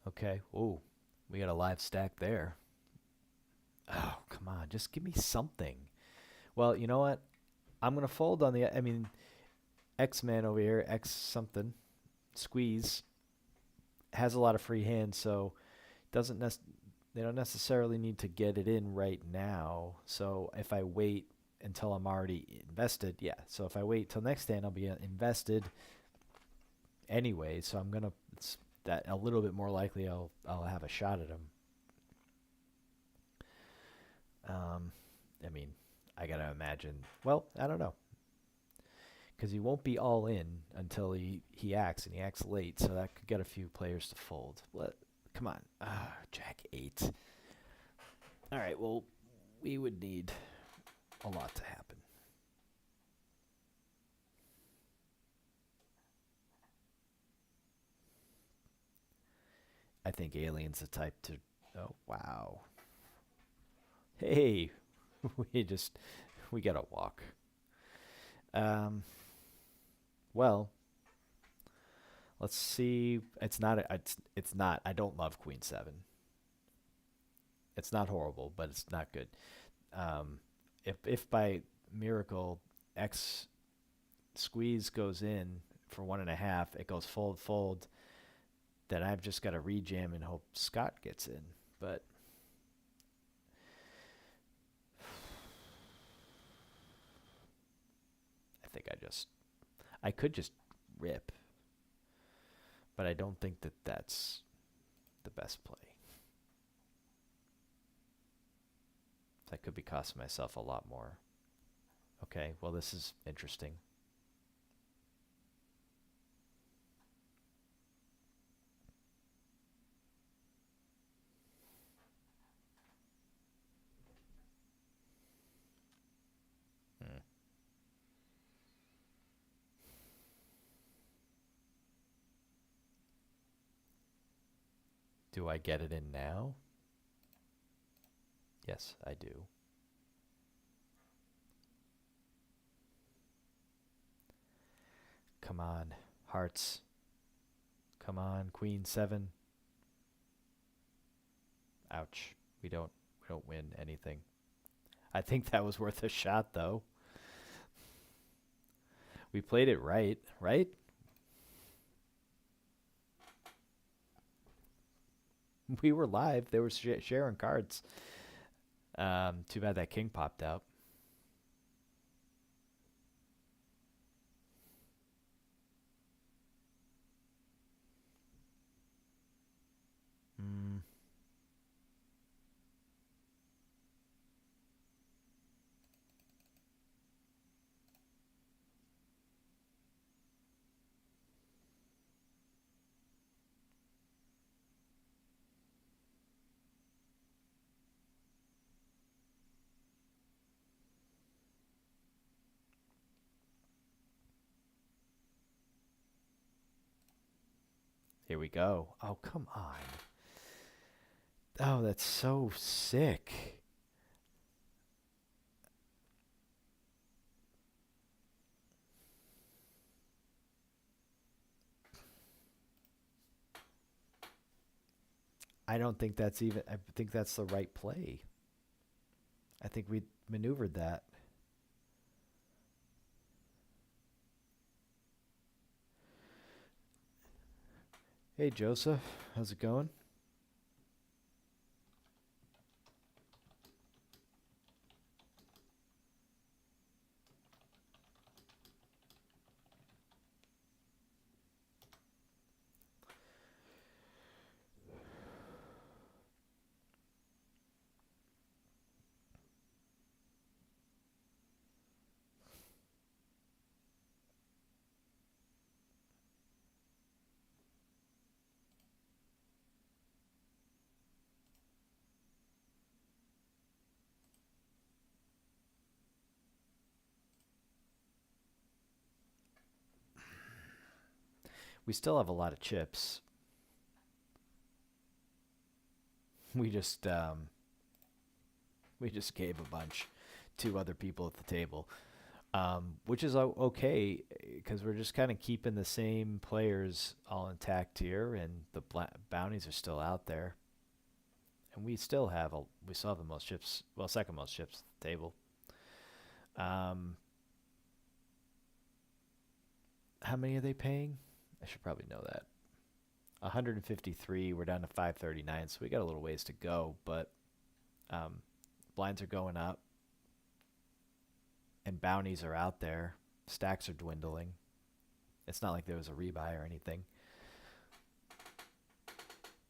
Okay. Ooh, we got a live stack there. Oh, come on. Just give me something. Well, you know what? I'm going to fold on the, I mean, X-Man over here, X something, squeeze, has a lot of free hands, so doesn't they don't necessarily need to get it in right now. So if I wait until I'm already invested, yeah. So if I wait till next hand, I'll be invested anyway. So I'm gonna it's that a little bit more likely I'll have a shot at him. I mean, I gotta imagine. Well, I don't know, because he won't be all in until he acts, and he acts late, so that could get a few players to fold. What? Come on, Jack 8. All right, well, we would need a lot to happen. I think Alien's the type to. Oh wow. Hey, we we gotta walk. Um. Well, let's see. It's not. I don't love Queen 7. It's not horrible, but it's not good. Um, if by miracle X squeeze goes in for 1.5, it goes fold fold. Then I've just got to rejam and hope Scott gets in. But I think I could just rip, but I don't think that that's the best play. I could be costing myself a lot more. Okay, well, this is interesting. Hmm. Do I get it in now? Yes, I do. Come on, hearts. Come on, Queen 7. Ouch. We don't win anything. I think that was worth a shot though. We played it right, right? We were live. They were sharing cards. Too bad that king popped out. Mm. Here we go. Oh, come on. Oh, that's so sick. I don't think that's even. I think that's the right play. I think we maneuvered that. Hey Joseph, how's it going? We still have a lot of chips. We just um, we just gave a bunch to other people at the table, which is okay because we're just kind of keeping the same players all intact here, and the bounties are still out there, and we still have the most chips, well, second most chips at the table. Um, how many are they paying? I should probably know that. 153. We're down to 539, so we got a little ways to go, but um, blinds are going up, and bounties are out there. Stacks are dwindling. It's not like there was a rebuy or anything.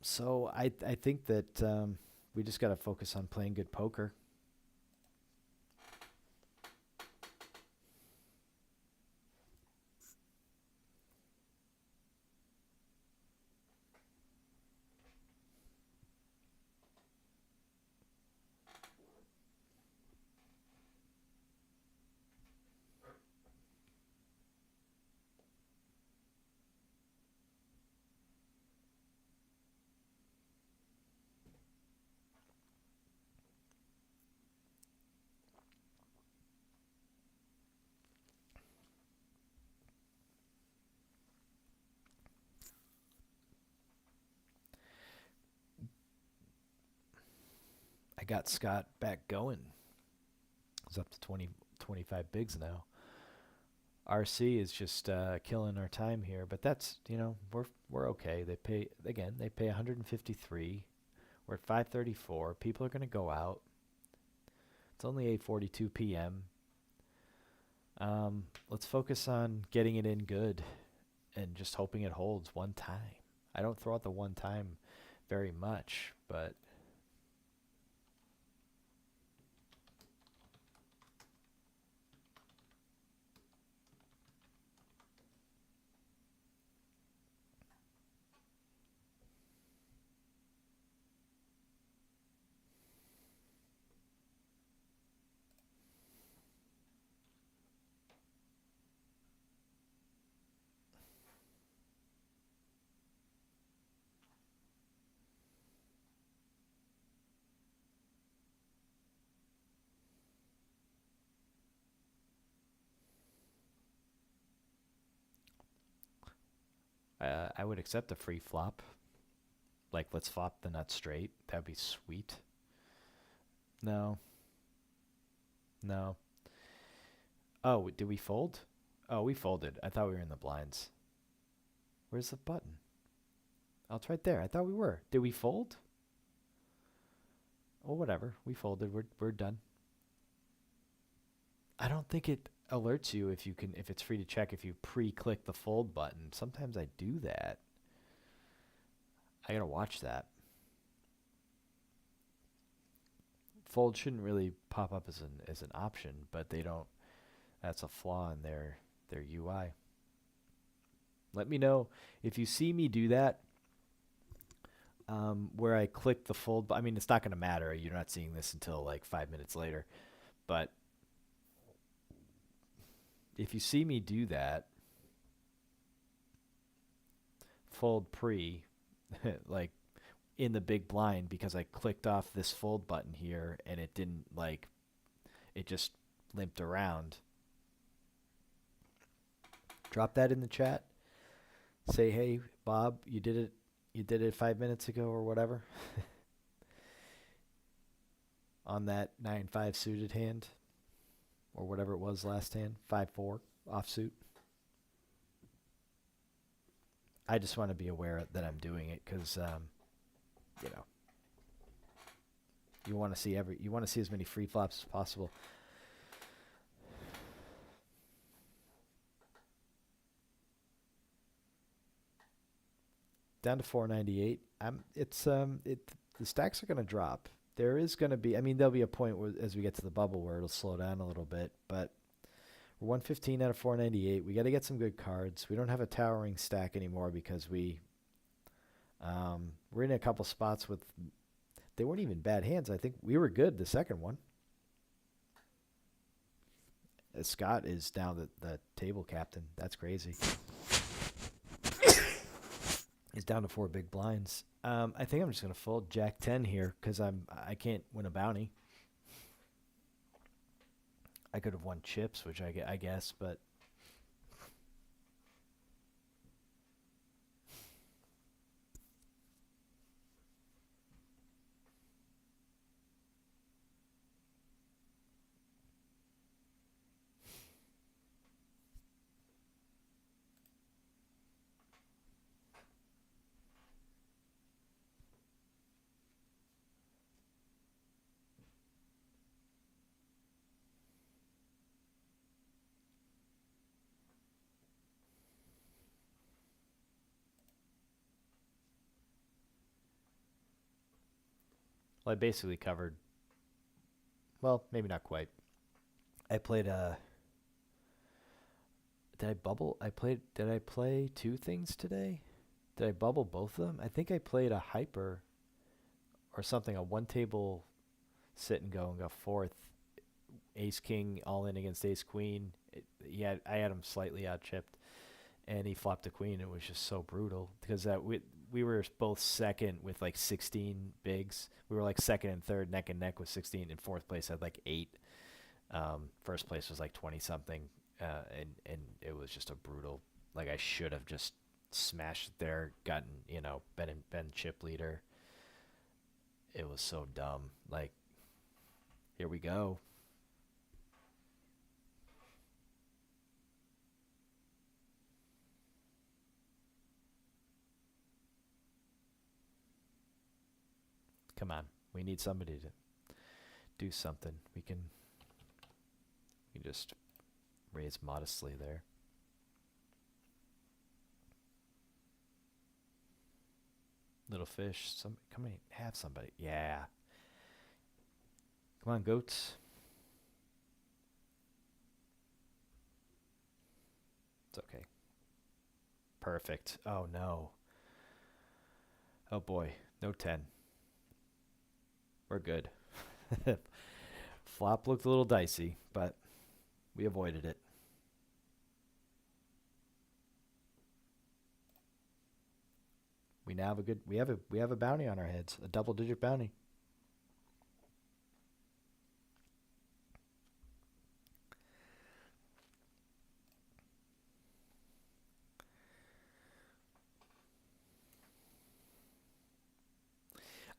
So I think that we just got to focus on playing good poker. I got Scott back going. He's up to 20, 25 bigs now. RC is just killing our time here, but that's, we're okay. They pay again. They pay 153. We're at 534. People are going to go out. It's only 8:42 p.m. Let's focus on getting it in good and just hoping it holds one time. I don't throw out the one time very much, but I would accept a free flop. Like, let's flop the nut straight. That'd be sweet. No, no. Oh, did we fold? Oh, we folded. I thought we were in the blinds. Where's the button? Oh, it's right there. I thought we were. Did we fold? Oh, whatever. We folded. We're done. I don't think it alerts you if it's free to check if you pre-click the fold button. Sometimes I do that. I gotta watch that. Fold shouldn't really pop up as an option, but they don't. That's a flaw in their UI. Let me know if you see me do that. Where I click the fold. I mean, it's not going to matter. You're not seeing this until like 5 minutes later. But if you see me do that, fold pre, like in the big blind because I clicked off this fold button here and it didn't it just limped around. Drop that in the chat. Say, hey, Bob, you did it You did it 5 minutes ago or whatever on that 9-5 suited hand or whatever it was last hand, 5-4 offsuit. I just want to be aware that I'm doing it because, you know, you want to see as many free flops as possible. Down to 498. The stacks are going to drop. There is going to be, I mean, there'll be a point where, as we get to the bubble, where it'll slow down a little bit, but we're 115 out of 498. We got to get some good cards. We don't have a towering stack anymore because we're in a couple spots with, they weren't even bad hands. I think we were good the second one. Scott is now the table captain. That's crazy. He's down to 4 big blinds. I think I'm just gonna fold Jack 10 here because I can't win a bounty. I could have won chips, which I guess, but well, I basically covered. Well, maybe not quite. I played Did I bubble? Did I play 2 things today? Did I bubble both of them? I think I played a hyper or something, a one table sit and go 4th. Ace King all in against Ace Queen. I had him slightly out chipped, and he flopped a queen. It was just so brutal because we were both second with like 16 bigs. We were like second and third neck and neck with 16, and 4th place had like 8. First place was like 20 something, and it was just a brutal. Like I should have just smashed it there, gotten been chip leader. It was so dumb. Like, here we go. Come on, we need somebody to do something. We can just raise modestly there. Little fish, come on, have somebody. Yeah. Come on, goats. It's okay. Perfect. Oh no. Oh boy, no 10. We're good. Flop looked a little dicey, but we avoided it. We now have we have a bounty on our heads, a double-digit bounty.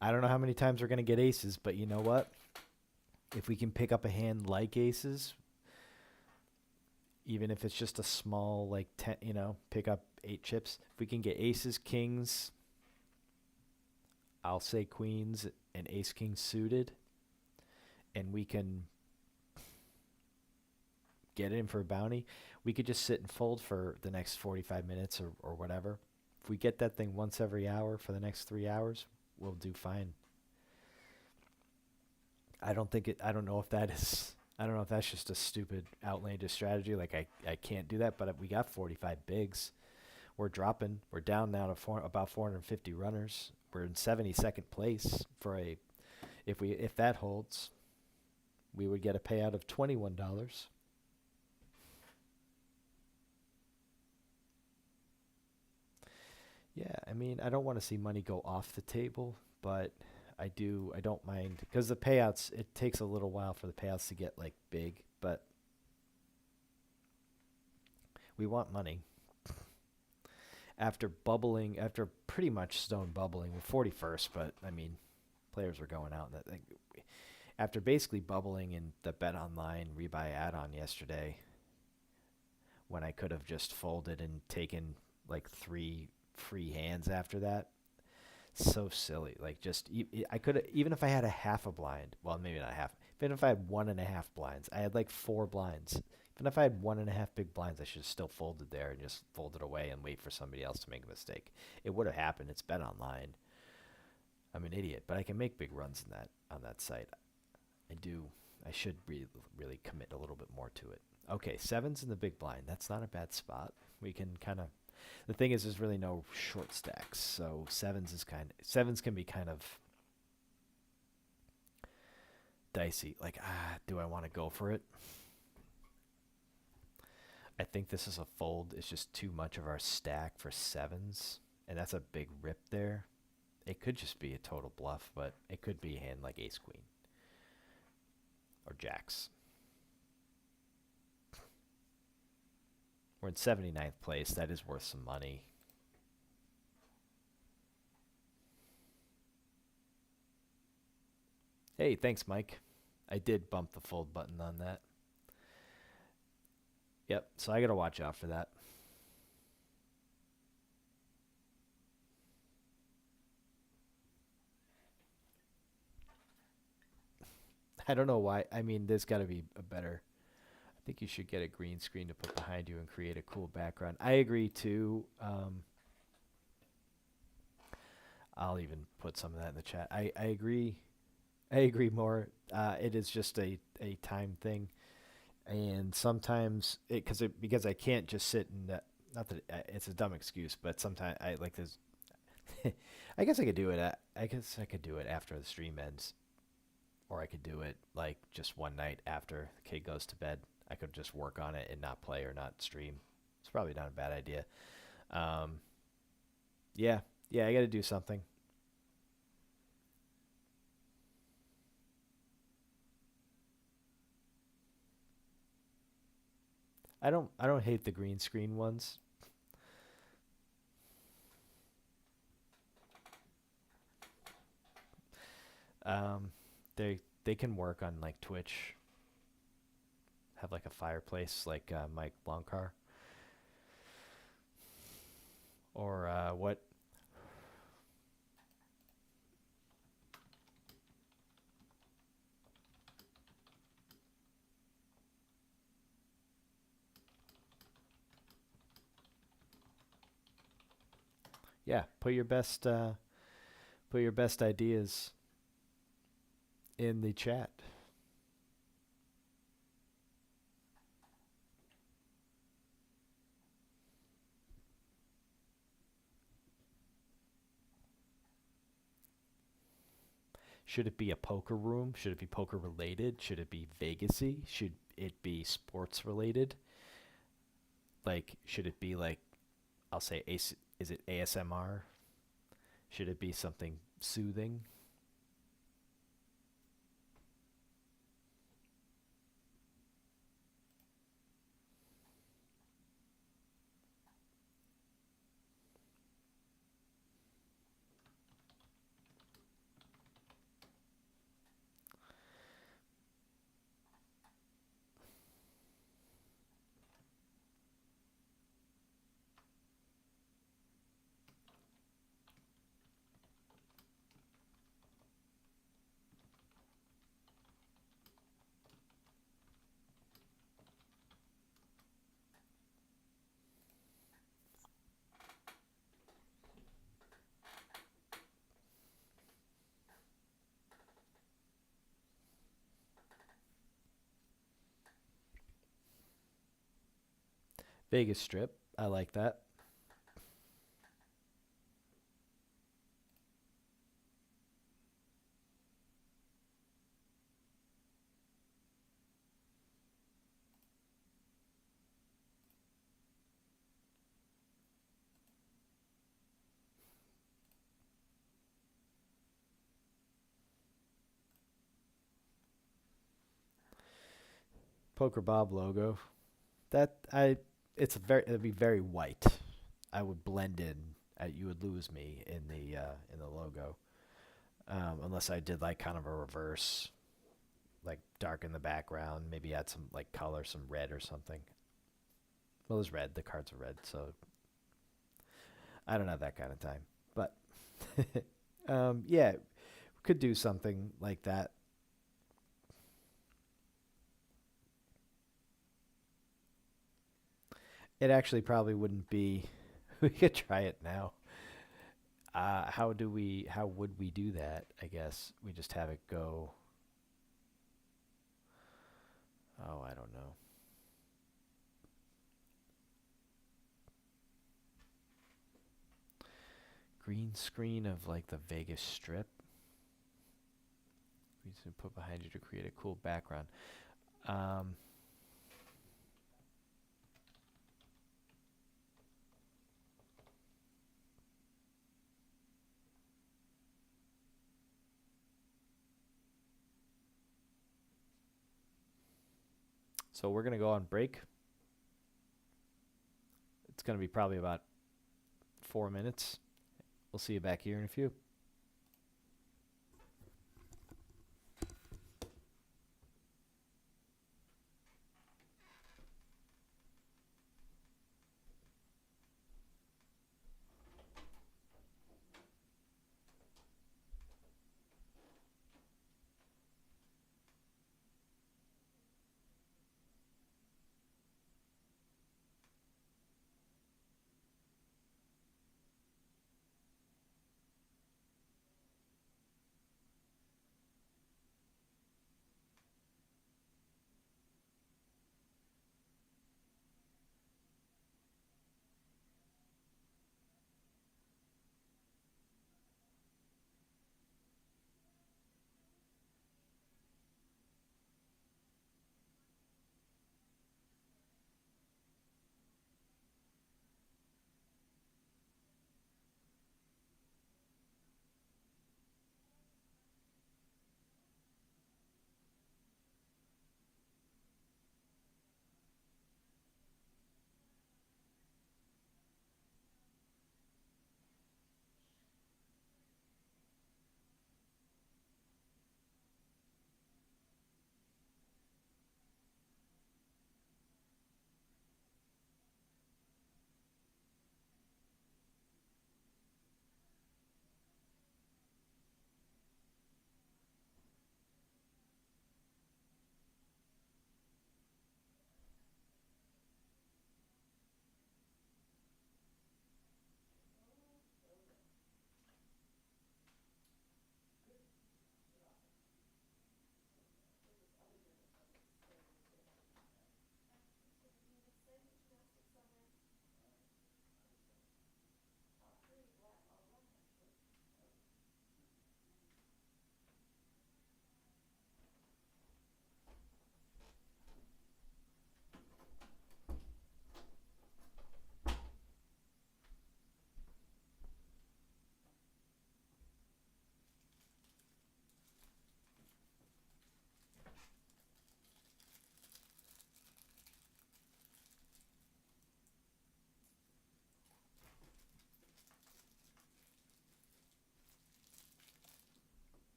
I don't know how many times we're going to get aces, but you know what? If we can pick up a hand like aces, even if it's just a small, like 10, pick up 8 chips. If we can get aces, kings, I'll say queens and ace king suited, and we can get it in for a bounty, we could just sit and fold for the next 45 minutes or whatever. If we get that thing once every hour for the next 3 hours, we'll do fine. I don't know if that's just a stupid outlandish strategy. Like I can't do that, but we got 45 bigs. We're dropping. We're down now to about 450 runners. We're in 72nd place for if that holds, we would get a payout of $21. Yeah, I mean, I don't want to see money go off the table, but I don't mind because the payouts, it takes a little while for the payouts to get like big, but we want money. after bubbling, after pretty much stone bubbling, we're 41st, but I mean, players were going out. And that, like, after basically bubbling in the Bet Online rebuy add-on yesterday, when I could have just folded and taken like 3 free hands after that. So silly. Like just I could, even if I had a half a blind. Well, maybe not half. Even if I had 1.5 blinds, I had like 4 blinds. Even if I had 1.5 big blinds, I should have still folded there and just folded away and wait for somebody else to make a mistake. It would have happened. It's Bet Online. I'm an idiot, but I can make big runs in that on that site. I do. I should really commit a little bit more to it. Okay, sevens in the big blind. That's not a bad spot. We can kind of. The thing is, there's really no short stacks, so sevens can be kind of dicey. Like, do I want to go for it? I think this is a fold. It's just too much of our stack for sevens, and that's a big rip there. It could just be a total bluff, but it could be a hand like ace queen or jacks. We're in 79th place. That is worth some money. Hey, thanks, Mike. I did bump the fold button on that. Yep, so I got to watch out for that. I don't know why. I mean, there's got to be a better. I think you should get a green screen to put behind you and create a cool background. I agree too. I'll even put some of that in the chat. I agree. I agree more. It is just a time thing, and sometimes because I can't just sit in that. Not that it's a dumb excuse, but sometimes I like this. I guess I could do it. I guess I could do it after the stream ends, or I could do it like just one night after the kid goes to bed. I could just work on it and not play or not stream. It's probably not a bad idea. Um, yeah, yeah, I got to do something. I don't hate the green screen ones. Um, they can work on like Twitch. Have like a fireplace like Mike Blancar or what? Yeah, put your best ideas in the chat. Should it be a poker room? Should it be poker related? Should it be Vegasy? Should it be sports related? Like, should it be like, I'll say, is it ASMR? Should it be something soothing? Vegas Strip. I like that. Poker Bob logo. That I It'd be very white. I would blend in. You would lose me in the logo, unless I did like kind of a reverse, like darken the background, maybe add some like color, some red or something. Well, there's red. The cards are red, so I don't have that kind of time. But yeah, could do something like that. It actually probably wouldn't be. We could try it now. How do we? How would we do that? I guess we just have it go. Oh, I don't know. Green screen of like the Vegas Strip. We just put behind you to create a cool background. Um, so we're gonna go on break. It's gonna be probably about 4 minutes. We'll see you back here in a few.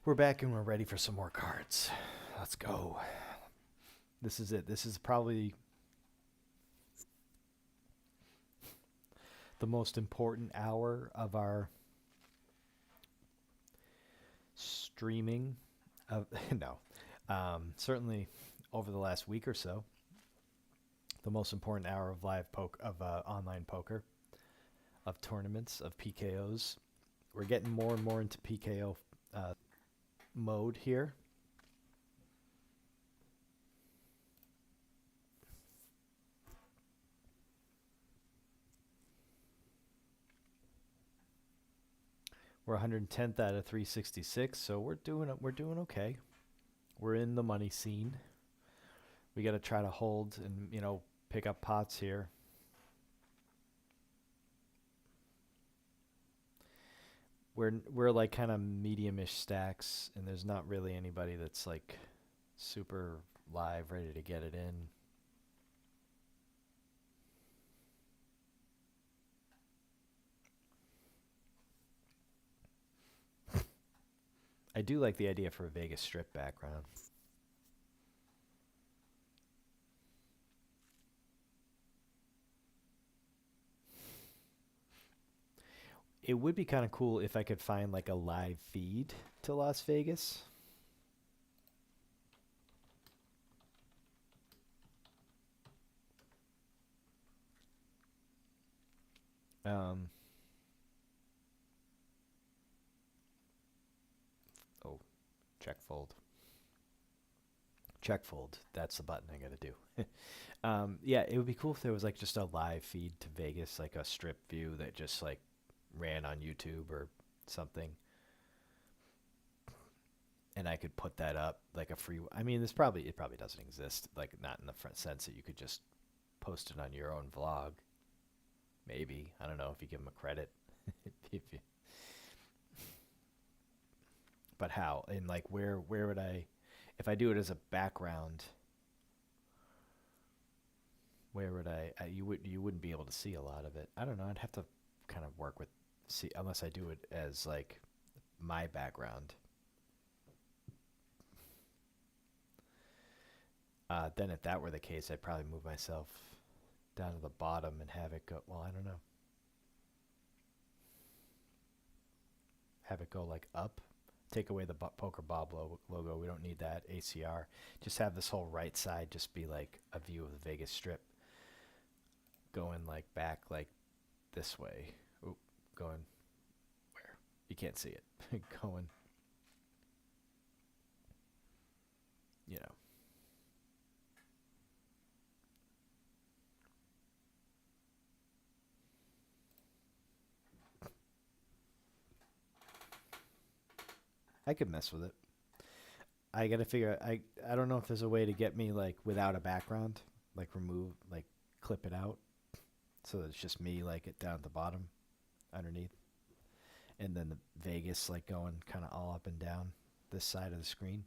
We're back and we're ready for some more cards. Let's go. This is it. This is probably the most important hour of our streaming. No, certainly over the last week or so, the most important hour of online poker, of tournaments, of PKOs. We're getting more and more into PKO mode here. We're 110th out of 366, so we're doing okay. We're in the money scene. We got to try to hold and pick up pots here. We're like kind of medium-ish stacks, and there's not really anybody that's like super live, ready to get it in. I do like the idea for a Vegas Strip background. It would be kind of cool if I could find like a live feed to Las Vegas. Um, oh, check fold. Check fold. That's the button I got to do. Yeah, it would be cool if there was like just a live feed to Vegas, like a strip view that just like ran on YouTube or something, and I could put that up like a free. I mean, it probably doesn't exist, like not in the front sense that you could just post it on your own vlog. Maybe I don't know if you give them a credit. if you, but how and like where would I, if I do it as a background? Where would you wouldn't be able to see a lot of it. I don't know. I'd have to kind of work with see unless I do it as like my background. Then if that were the case, I'd probably move myself down to the bottom and have it go. Well, I don't know. Have it go like up. Take away the Poker Bob logo. We don't need that ACR. Just have this whole right side just be like a view of the Vegas Strip, going like back like this way. Oop, going where? You can't see it. Going, you know. I could mess with it. I gotta figure. I don't know if there's a way to get me like without a background, like remove like clip it out, so that it's just me like it down at the bottom, underneath, and then the Vegas like going kind of all up and down this side of the screen,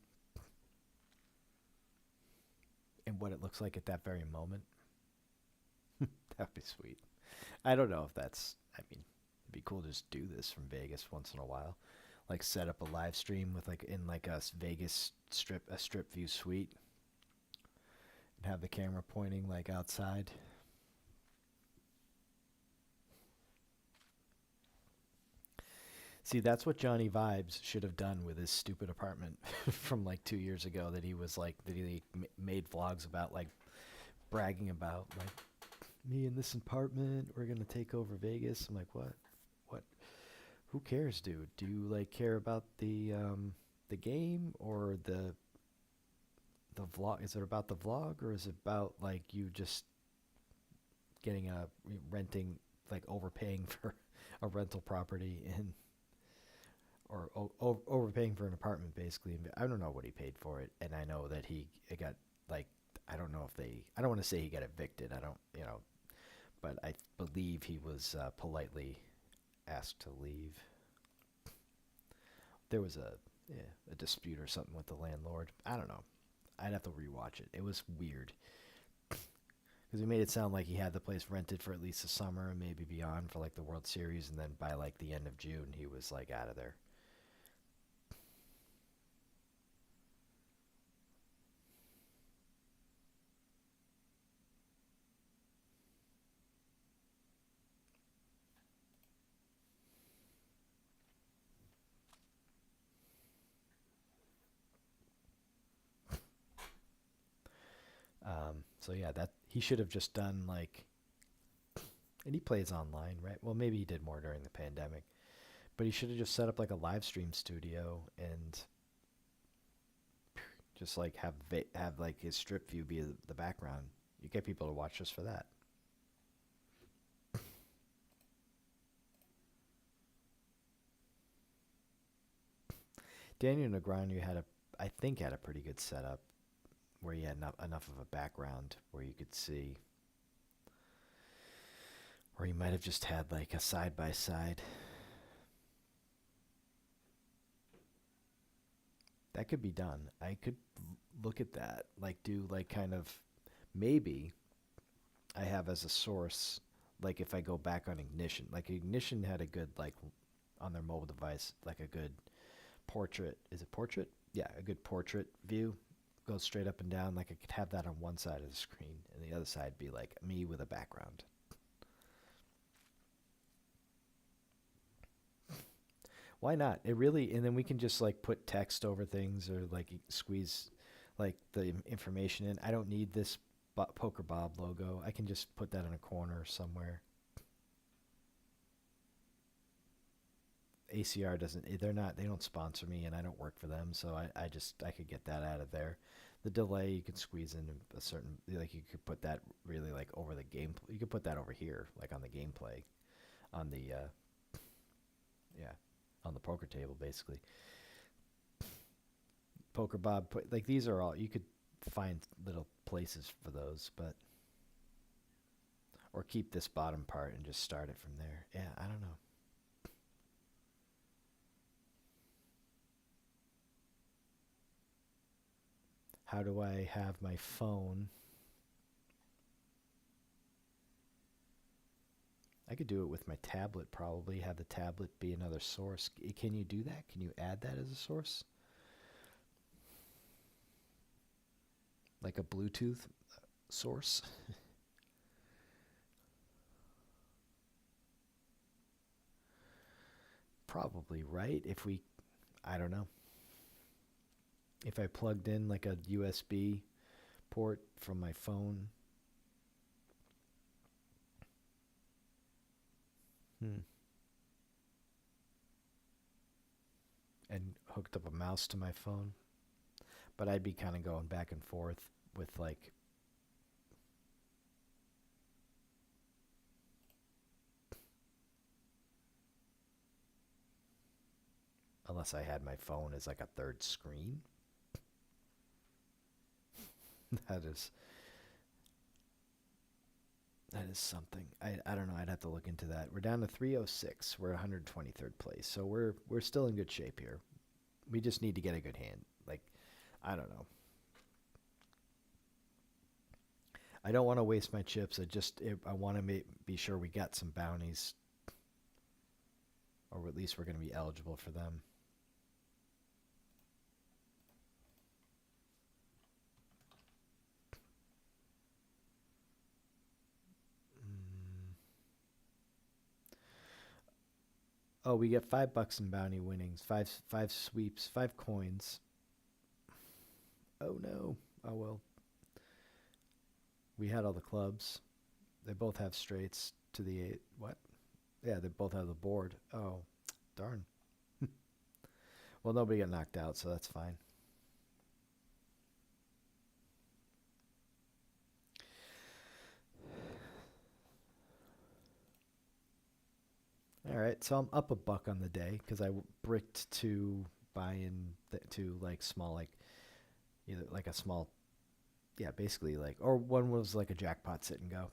and what it looks like at that very moment. That'd be sweet. I don't know if that's. I mean, it'd be cool to just do this from Vegas once in a while, like set up a live stream with like in like a Vegas strip view suite, and have the camera pointing like outside. See, that's what Johnny Vibes should have done with his stupid apartment from like 2 years ago. That he was like that he made vlogs about, like bragging about, like me in this apartment. We're gonna take over Vegas. I'm like, what? What? Who cares, dude? Do you like care about the game or the vlog? Is it about the vlog or is it about like you just getting a renting, like overpaying for a rental property in, or overpaying for an apartment basically? I don't know what he paid for it, and I know that he it got like, I don't know if they, I don't want to say he got evicted. I don't, but I believe he was politely asked to leave. There was a dispute or something with the landlord. I don't know. I'd have to rewatch it. It was weird because he made it sound like he had the place rented for at least the summer and maybe beyond for like the World Series, and then by like the end of June he was like out of there. So yeah, that he should have just done like, and he plays online, right? Well, maybe he did more during the pandemic, but he should have just set up like a live stream studio and just like have like his strip view be the background. You get people to watch just for that. Daniel Negreanu I think, had a pretty good setup where he had enough of a background where you could see, or he might have just had like a side by side. That could be done. I could look at that, like do like kind of maybe I have as a source, like if I go back on Ignition, like Ignition had a good like on their mobile device, like a good portrait. Is it portrait? Yeah, a good portrait view. Goes straight up and down. Like I could have that on one side of the screen, and the other side be like me with a background. Why not? It really, and then we can just like put text over things or like squeeze like the information in. I don't need this Poker Bob logo. I can just put that in a corner somewhere. ACR doesn't, they don't sponsor me and I don't work for them. So I could get that out of there. The delay, you could squeeze in a certain, like you could put that really like over the game. You could put that over here, like on the gameplay, on the, yeah, on the poker table, basically. Poker Bob, like these are all, you could find little places for those, but, or keep this bottom part and just start it from there. Yeah, I don't know. How do I have my phone? I could do it with my tablet probably, have the tablet be another source. Can you do that? Can you add that as a source? Like a Bluetooth source? Probably, right? I don't know. If I plugged in like a USB port from my phone. Hmm. And hooked up a mouse to my phone. But I'd be kind of going back and forth with like, unless I had my phone as like a third screen. that is that is something. I don't know. I'd have to look into that. We're down to 306. We're 123rd place. So we're still in good shape here. We just need to get a good hand. Like, I don't know. I don't want to waste my chips. I want to be sure we got some bounties, or at least we're going to be eligible for them. Mm. Oh, we get $5 in bounty winnings, five sweeps, 5 coins. Oh no. Oh well. We had all the clubs. They both have straights to the 8. What? Yeah, they both have the board. Oh, darn. Well, nobody got knocked out, so that's fine. All right, so I'm up $1 on the day because I bricked to buy in to like small, like either like a small, yeah, basically like, or one was like a jackpot sit and go,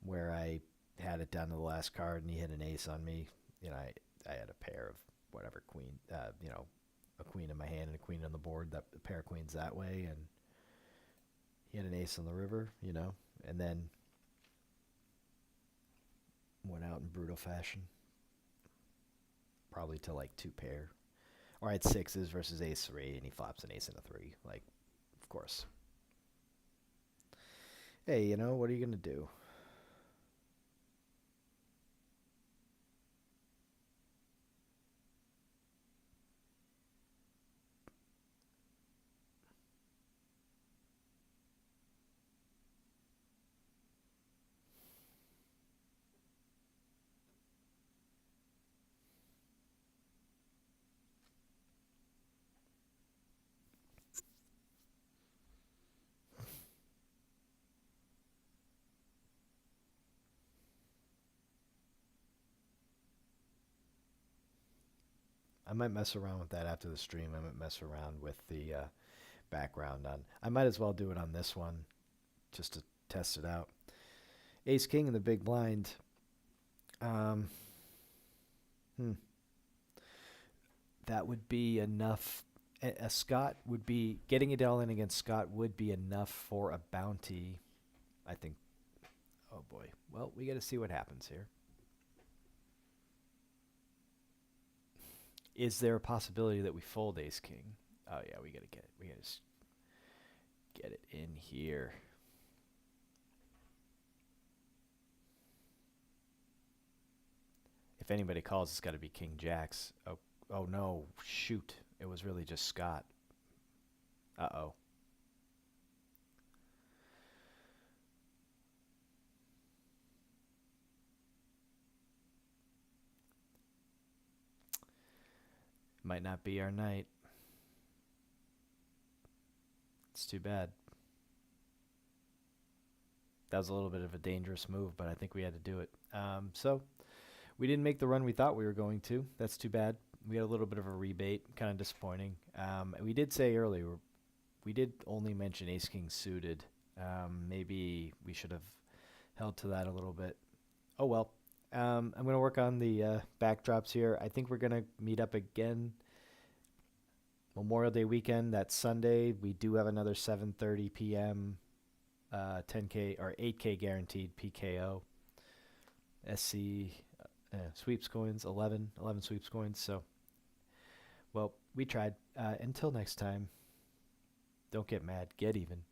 where I had it down to the last card and he hit an ace on me. I had a pair of whatever queen, a queen in my hand and a queen on the board. That a pair of queens that way, and he had an ace on the river, and then went out in brutal fashion, probably to like 2 pair. Or I had sixes versus ace 3, and he flops an ace and a 3. Like, of course. Hey, what are you going to do? I might mess around with that after the stream. I might mess around with the background on. I might as well do it on this one just to test it out. Ace King in the big blind. Um, hmm. That would be enough. A Scott would be getting it all in against Scott would be enough for a bounty. I think. Oh boy. Well, we got to see what happens here. Is there a possibility that we fold Ace King? Oh yeah, we gotta get it. We gotta just get it in here. If anybody calls, it's got to be King Jacks. Oh, oh no! Shoot! It was really just Scott. Uh-oh. Might not be our night. It's too bad. That was a little bit of a dangerous move, but I think we had to do it. So we didn't make the run we thought we were going to. That's too bad. We had a little bit of a rebate, kind of disappointing. We did say earlier, we did only mention Ace King suited. Maybe we should have held to that a little bit. Oh well. I'm going to work on the backdrops here. I think we're going to meet up again Memorial Day weekend. That's Sunday. We do have another 7:30 p.m. 10K or 8K guaranteed PKO. SC sweeps coins, 11 sweeps coins. So, well, we tried. Until next time, don't get mad, get even.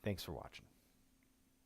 Thanks for watching.